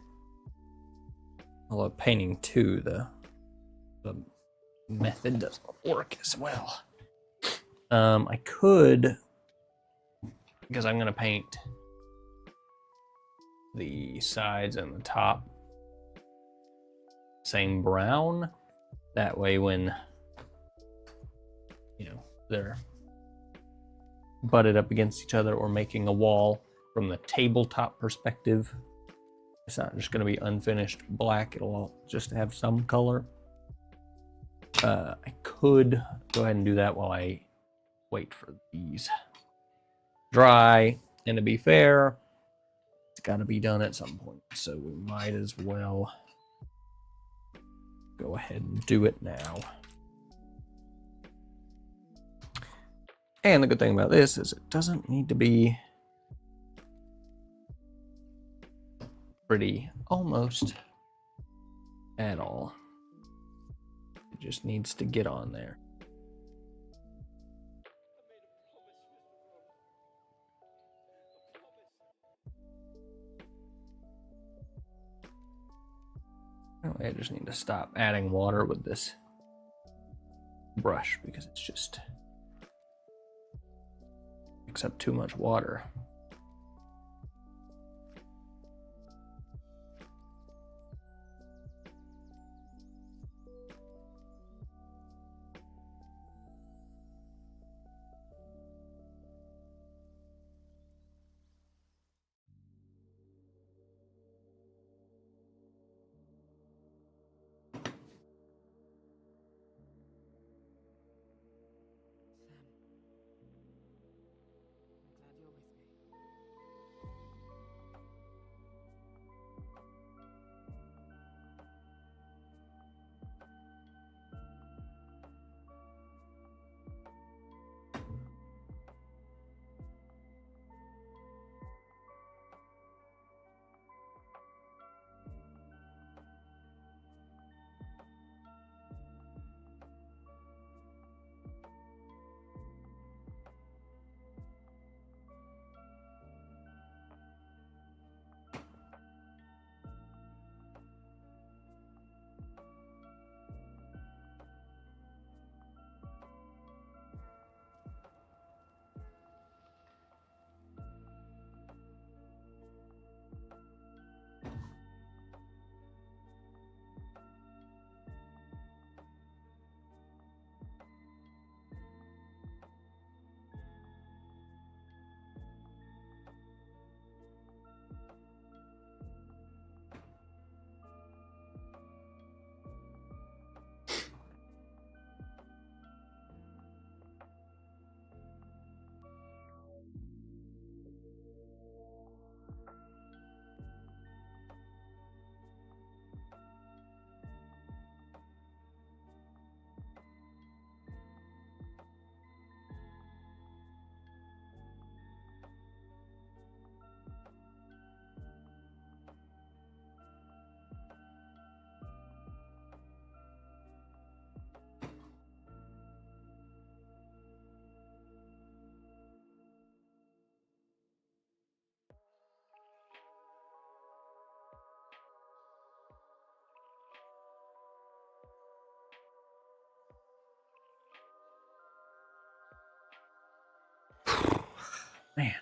although painting too, the method doesn't work as well. I could, because I'm gonna paint the sides and the top same brown. That way, when they're butted up against each other or making a wall from the tabletop perspective, It's not just going to be unfinished black. It'll just have some color. I could go ahead and do that while I wait for these dry. And to be fair, it's got to be done at some point. So we might as well go ahead and do it now. And the good thing about this is it doesn't need to be pretty almost at all. It just needs to get on there. I just need to stop adding water with this brush because it's just picks up too much water. Man.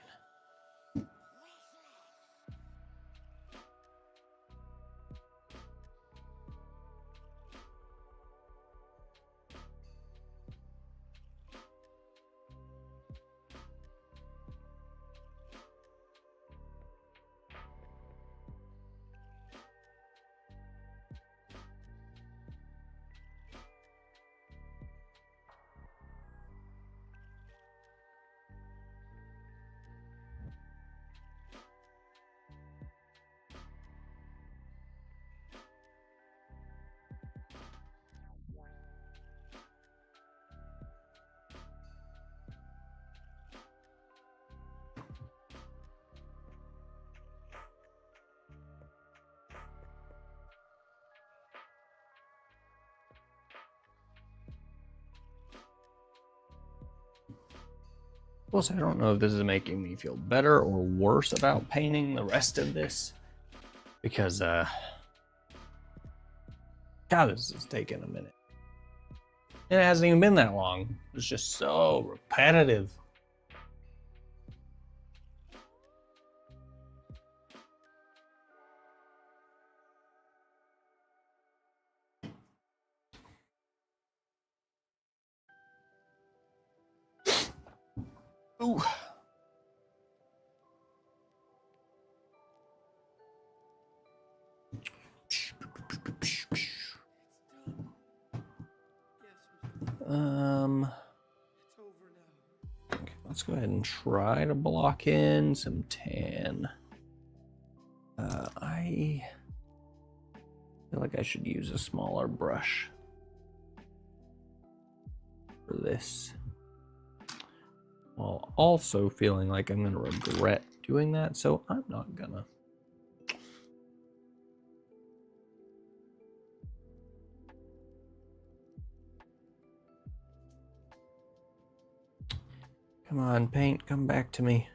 Plus, I don't know if this is making me feel better or worse about painting the rest of this. Because, God, this is taking a minute. And it hasn't even been that long. It's just so repetitive. Ooh. Okay, let's go ahead and try to block in some tan. I feel like I should use a smaller brush for this, while also feeling like I'm going to regret doing that, so I'm not gonna. Come on, paint, come back to me.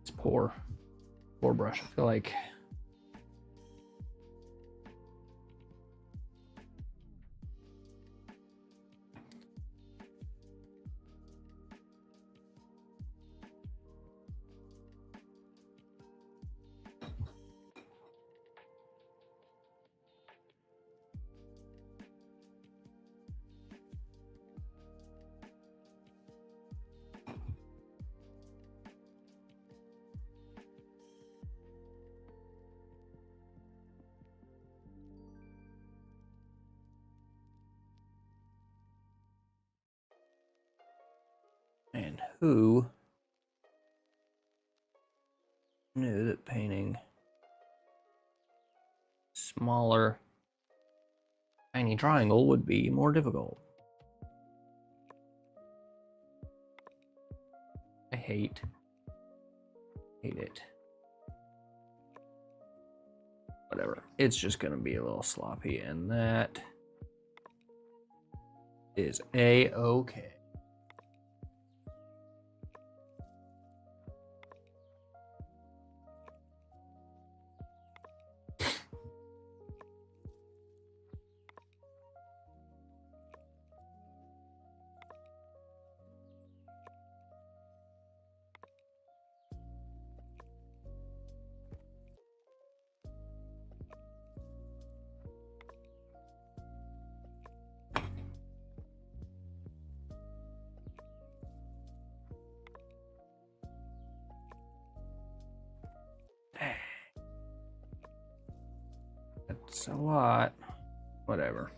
It's poor brush. I feel like and who knew that painting smaller tiny triangle would be more difficult? I hate it. Whatever. It's just gonna be a little sloppy, and that is a-okay. That's a lot. Whatever.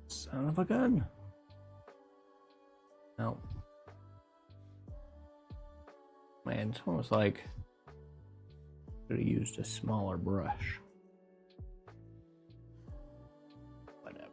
Son of a gun. No. Man, it's almost like I could have used a smaller brush. Whatever.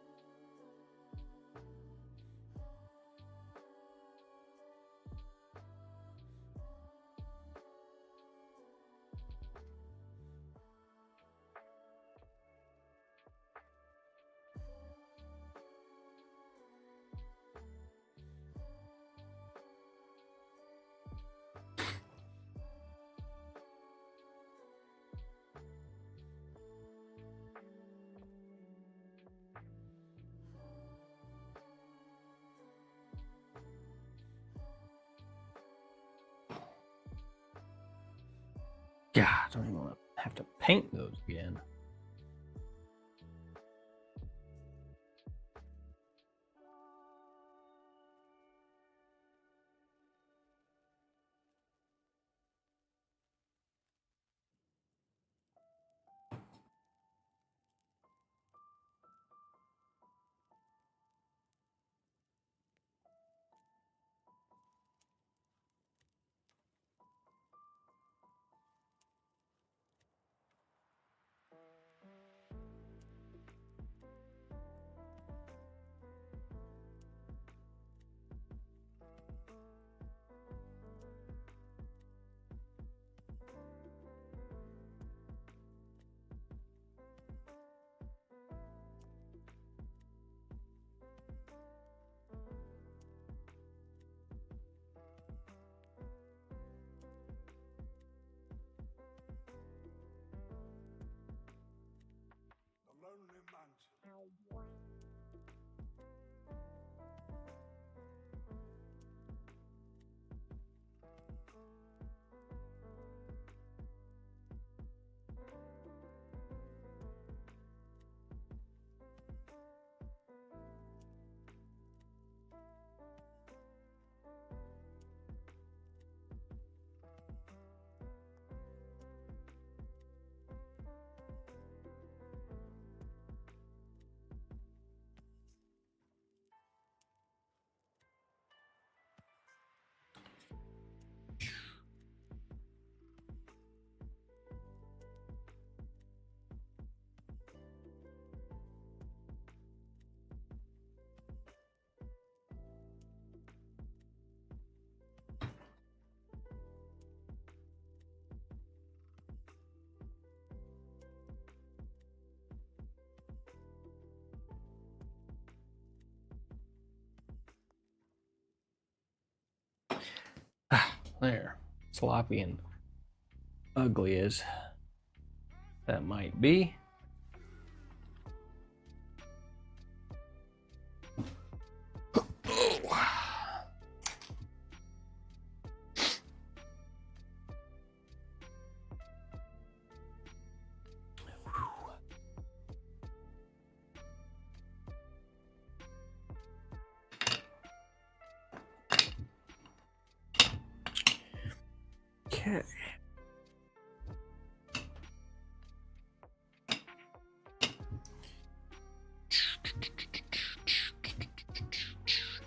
God, I don't even want to have to paint those again. There. Sloppy and ugly as that might be. Okay.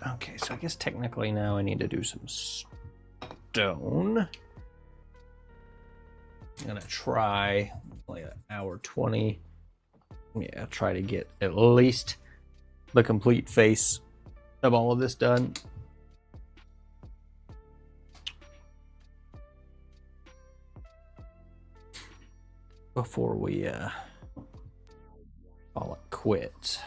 Okay, so I guess technically now I need to do some stone. I'm gonna try like an hour 20. Yeah, try to get at least the complete face of all of this done. Before we call it quits.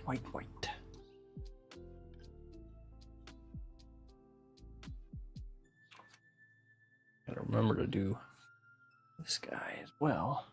White. Gotta remember to do this guy as well.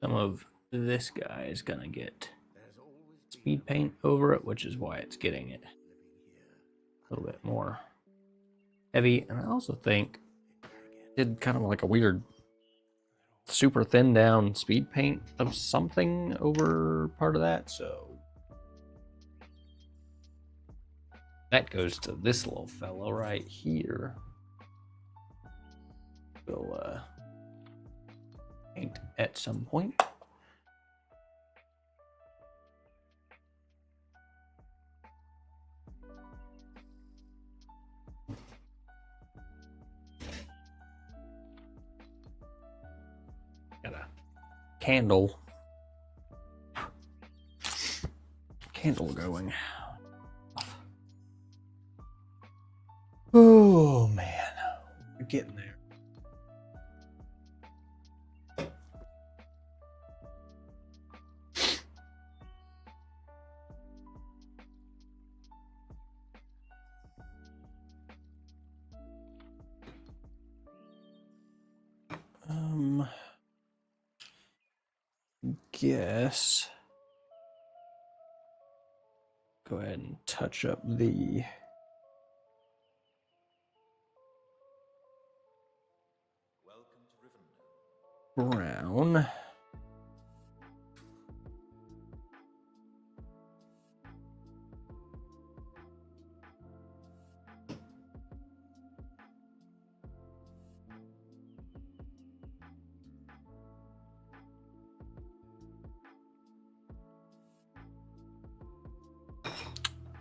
some of this guy is gonna get There's always speed paint over it, which is why it's getting it living here a little bit more heavy. And I also think did kind of like a weird super thin down speed paint of something over part of that, so that goes to this little fellow right here. We'll paint at some point. Got a candle going. Oh man, we're getting there. Guess go ahead and touch up the brown.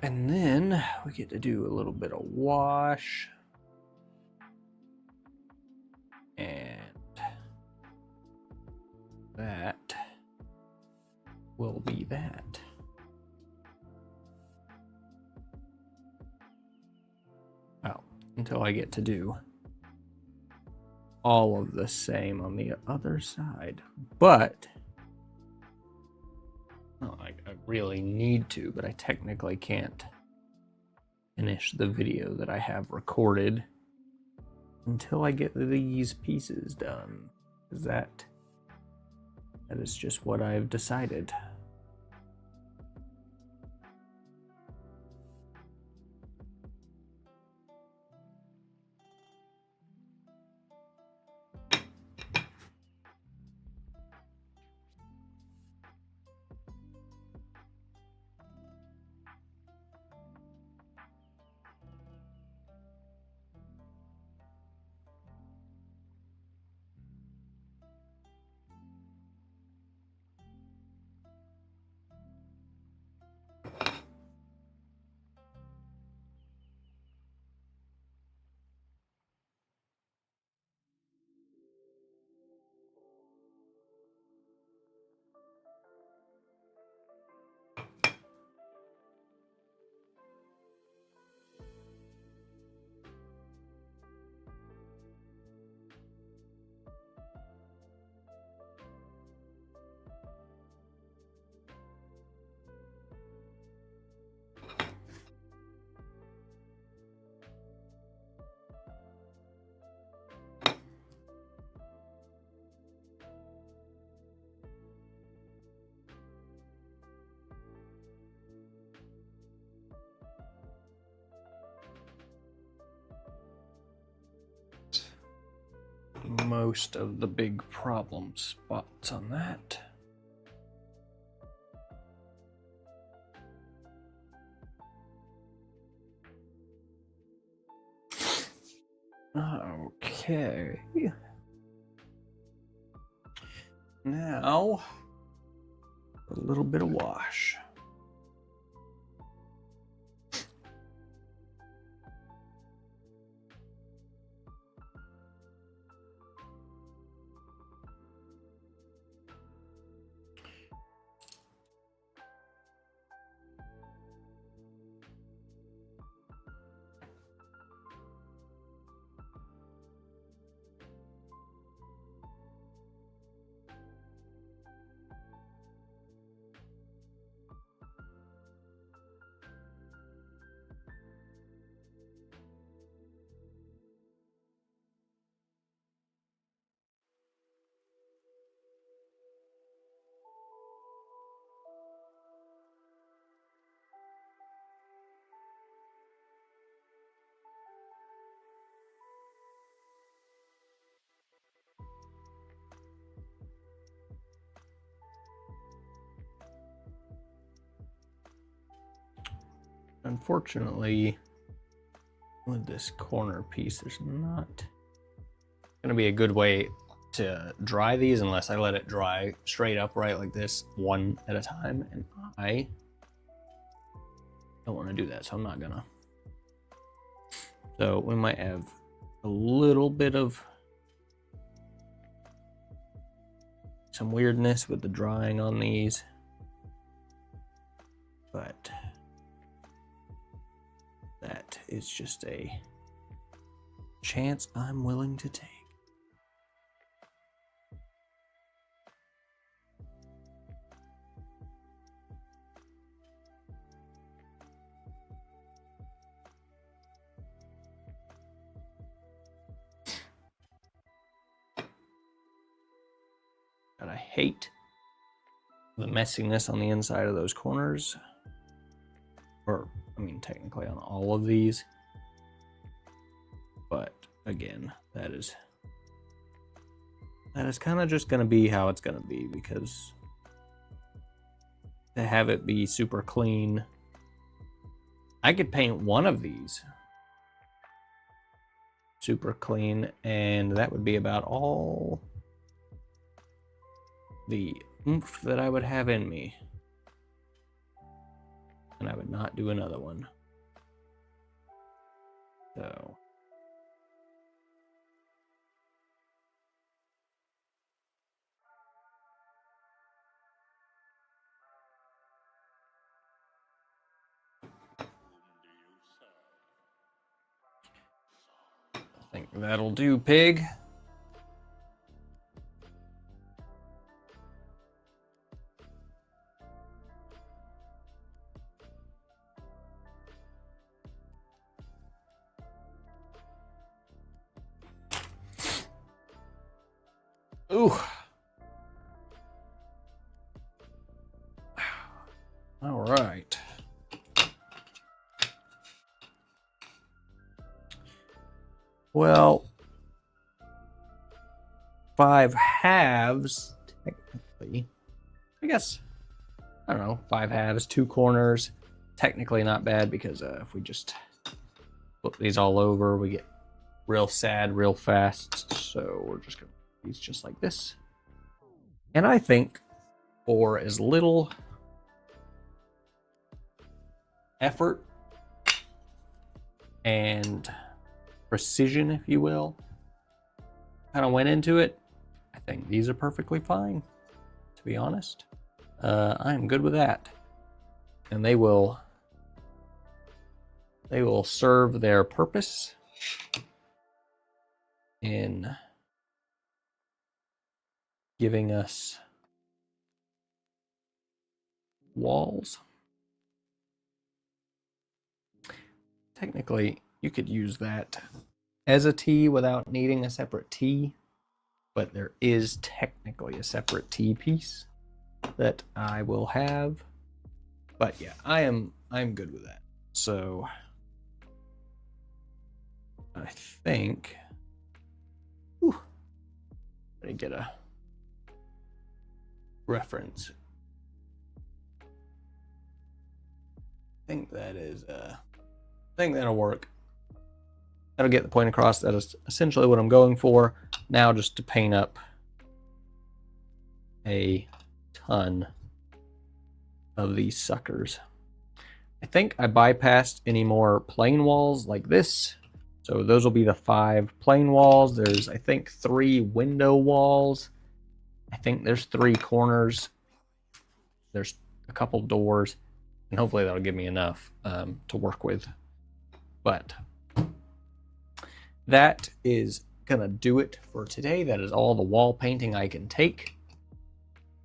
And then we get to do a little bit of wash. And that will be that. Well, until I get to do all of the same on the other side. But well, I really need to, but I technically can't finish the video that I have recorded until I get these pieces done. Because that is just what I've decided. Most of the big problem spots on that. Okay. Now, a little bit of wash. unfortunately, with this corner piece, there's not going to be a good way to dry these unless I let it dry straight upright like this, one at a time, and I don't want to do that, so I'm not gonna. So we might have a little bit of some weirdness with the drying on these, but that is just a chance I'm willing to take. But I hate the messiness on the inside of those corners. Or, I mean, technically on all of these. But, again, that is kind of just going to be how it's going to be, because to have it be super clean, I could paint one of these super clean, and that would be about all the oomph that I would have in me, and I would not do another one. So I think that'll do, pig. Ooh. All right. Well, 5 halves, technically. I guess, I don't know, 5 halves, 2 corners. Technically not bad, because if we just flip these all over, we get real sad real fast. So we're just going to do these just like this. And I think for as little effort and precision, if you will, kind of went into it, I think these are perfectly fine, to be honest. I'm good with that. And they will serve their purpose in giving us walls. Technically, you could use that as a T without needing a separate T, but there is technically a separate T piece that I will have. But yeah, I'm good with that. So I think, let me get a reference. I think that is I think that'll work. That'll get the point across. That is essentially what I'm going for. Now just to paint up a ton of these suckers. I think I bypassed any more plain walls like this. So those will be the 5 plain walls. There's, I think, 3 window walls. I think there's 3 corners. There's a couple doors. And hopefully that'll give me enough to work with. But that is gonna do it for today. That is all the wall painting I can take,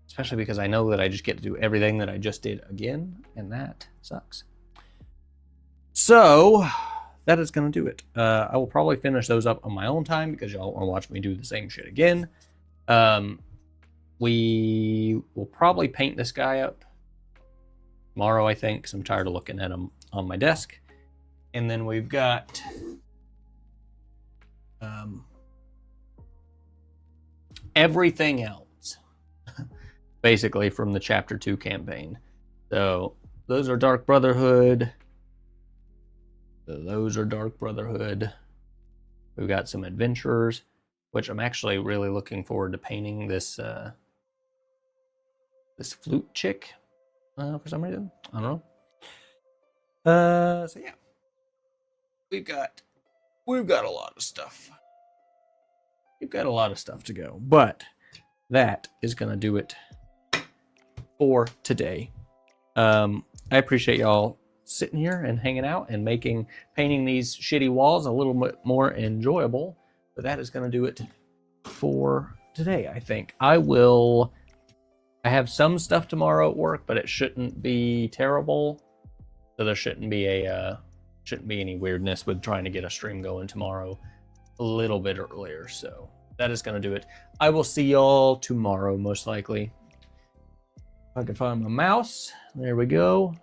especially because I know that I just get to do everything that I just did again, and that sucks. So that is gonna do it. I will probably finish those up on my own time because y'all want to watch me do the same shit again. We will probably paint this guy up tomorrow, I think, because I'm tired of looking at him on my desk. And then we've got everything else, basically, from the Chapter 2 campaign. So those are Dark Brotherhood, Those are Dark Brotherhood. We've got some adventurers, which I'm actually really looking forward to painting this this flute chick for some reason. I don't know. So yeah, we've got a lot of stuff. We've got a lot of stuff to go, but that is gonna do it for today. I appreciate y'all sitting here and hanging out and painting these shitty walls a little bit more enjoyable. But that is going to do it for today, I think. I have some stuff tomorrow at work, but it shouldn't be terrible. So there shouldn't be any weirdness with trying to get a stream going tomorrow a little bit earlier. So that is going to do it. I will see y'all tomorrow, most likely. If I can find my mouse. There we go.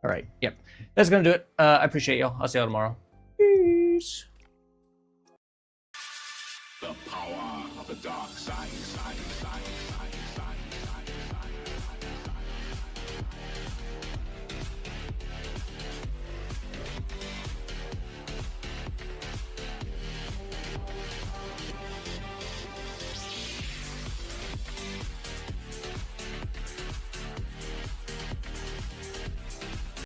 All right. Yep. That's going to do it. I appreciate y'all. I'll see y'all tomorrow. Peace. The power of the dark side.